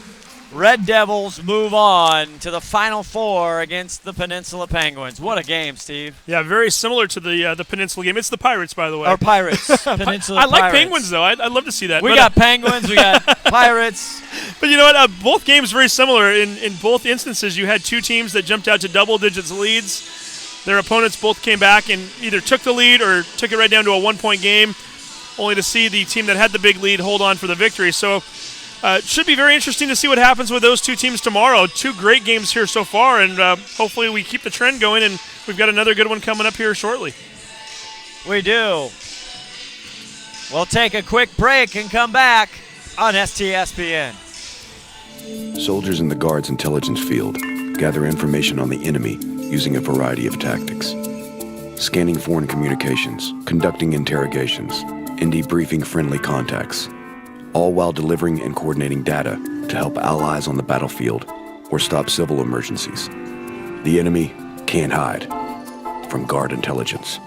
Red Devils move on to the Final Four against the Peninsula Penguins. What a game, Steve. Yeah, very similar to the Peninsula game. It's the Pirates, by the way. Or Pirates. Peninsula I like Pirates. Penguins, though. I'd love to see that. We got Penguins, we got Pirates. But you know what? Both games very similar. In both instances, you had 2 teams that jumped out to double digits leads. Their opponents both came back and either took the lead or took it right down to a 1-point game, only to see the team that had the big lead hold on for the victory. So it should be very interesting to see what happens with those 2 teams tomorrow. 2 great games here so far, and hopefully we keep the trend going, and we've got another good one coming up here shortly. We do. We'll take a quick break and come back on STSPN. Soldiers in the Guard's intelligence field gather information on the enemy using a variety of tactics. Scanning foreign communications, conducting interrogations, and debriefing friendly contacts, all while delivering and coordinating data to help allies on the battlefield or stop civil emergencies. The enemy can't hide from Guard intelligence.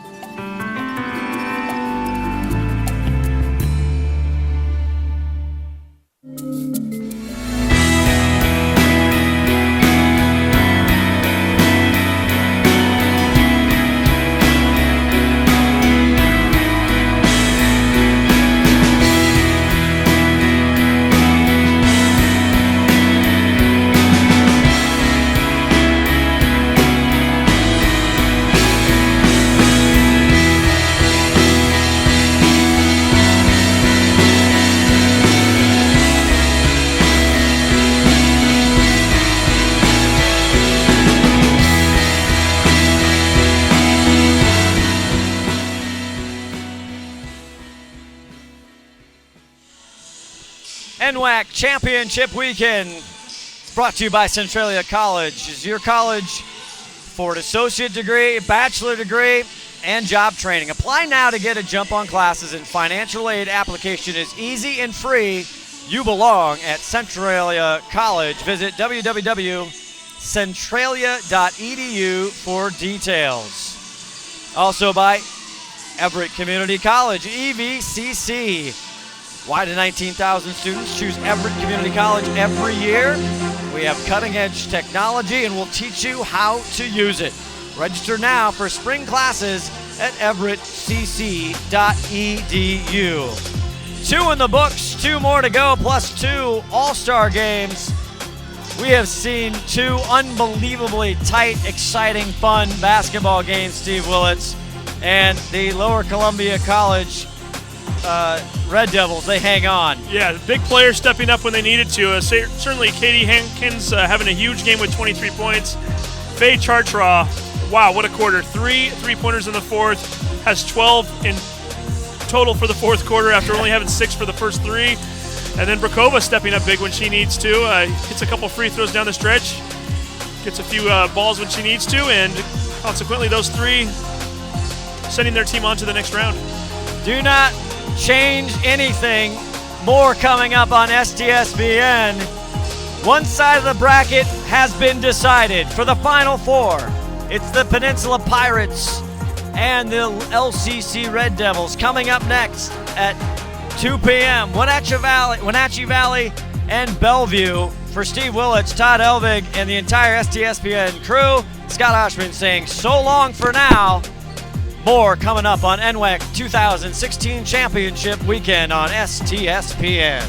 NWAC Championship Weekend brought to you by Centralia College. Is your college for an associate degree, bachelor degree, and job training. Apply now to get a jump on classes, and financial aid application is easy and free. You belong at Centralia College. Visit www.centralia.edu for details. Also by Everett Community College, EVCC. Why do 19,000 students choose Everett Community College every year? We have cutting-edge technology, and we'll teach you how to use it. Register now for spring classes at everettcc.edu. 2 in the books, 2 more to go, plus 2 All-Star games. We have seen 2 unbelievably tight, exciting, fun basketball games, Steve Willits, and the Lower Columbia College Red Devils, they hang on. Yeah, the big players stepping up when they needed to. Certainly Katie Hankins having a huge game with 23 points. Faye Chartraw, wow, what a quarter. 3 3-pointers in the fourth, has 12 in total for the fourth quarter after only having 6 for the first 3. And then Brakova stepping up big when she needs to. Hits a couple free throws down the stretch. Gets a few balls when she needs to. And consequently, those 3 sending their team on to the next round. Do not change anything. More coming up on STSPN. One side of the bracket has been decided for the Final Four. It's the Peninsula Pirates and the LCC Red Devils. Coming up next at 2 p.m. Wenatchee Valley and Bellevue. For Steve Willits, Todd Elvig, and the entire STSPN crew, Scott Oshman saying so long for now. More coming up on NWAC 2016 Championship Weekend on STSPN.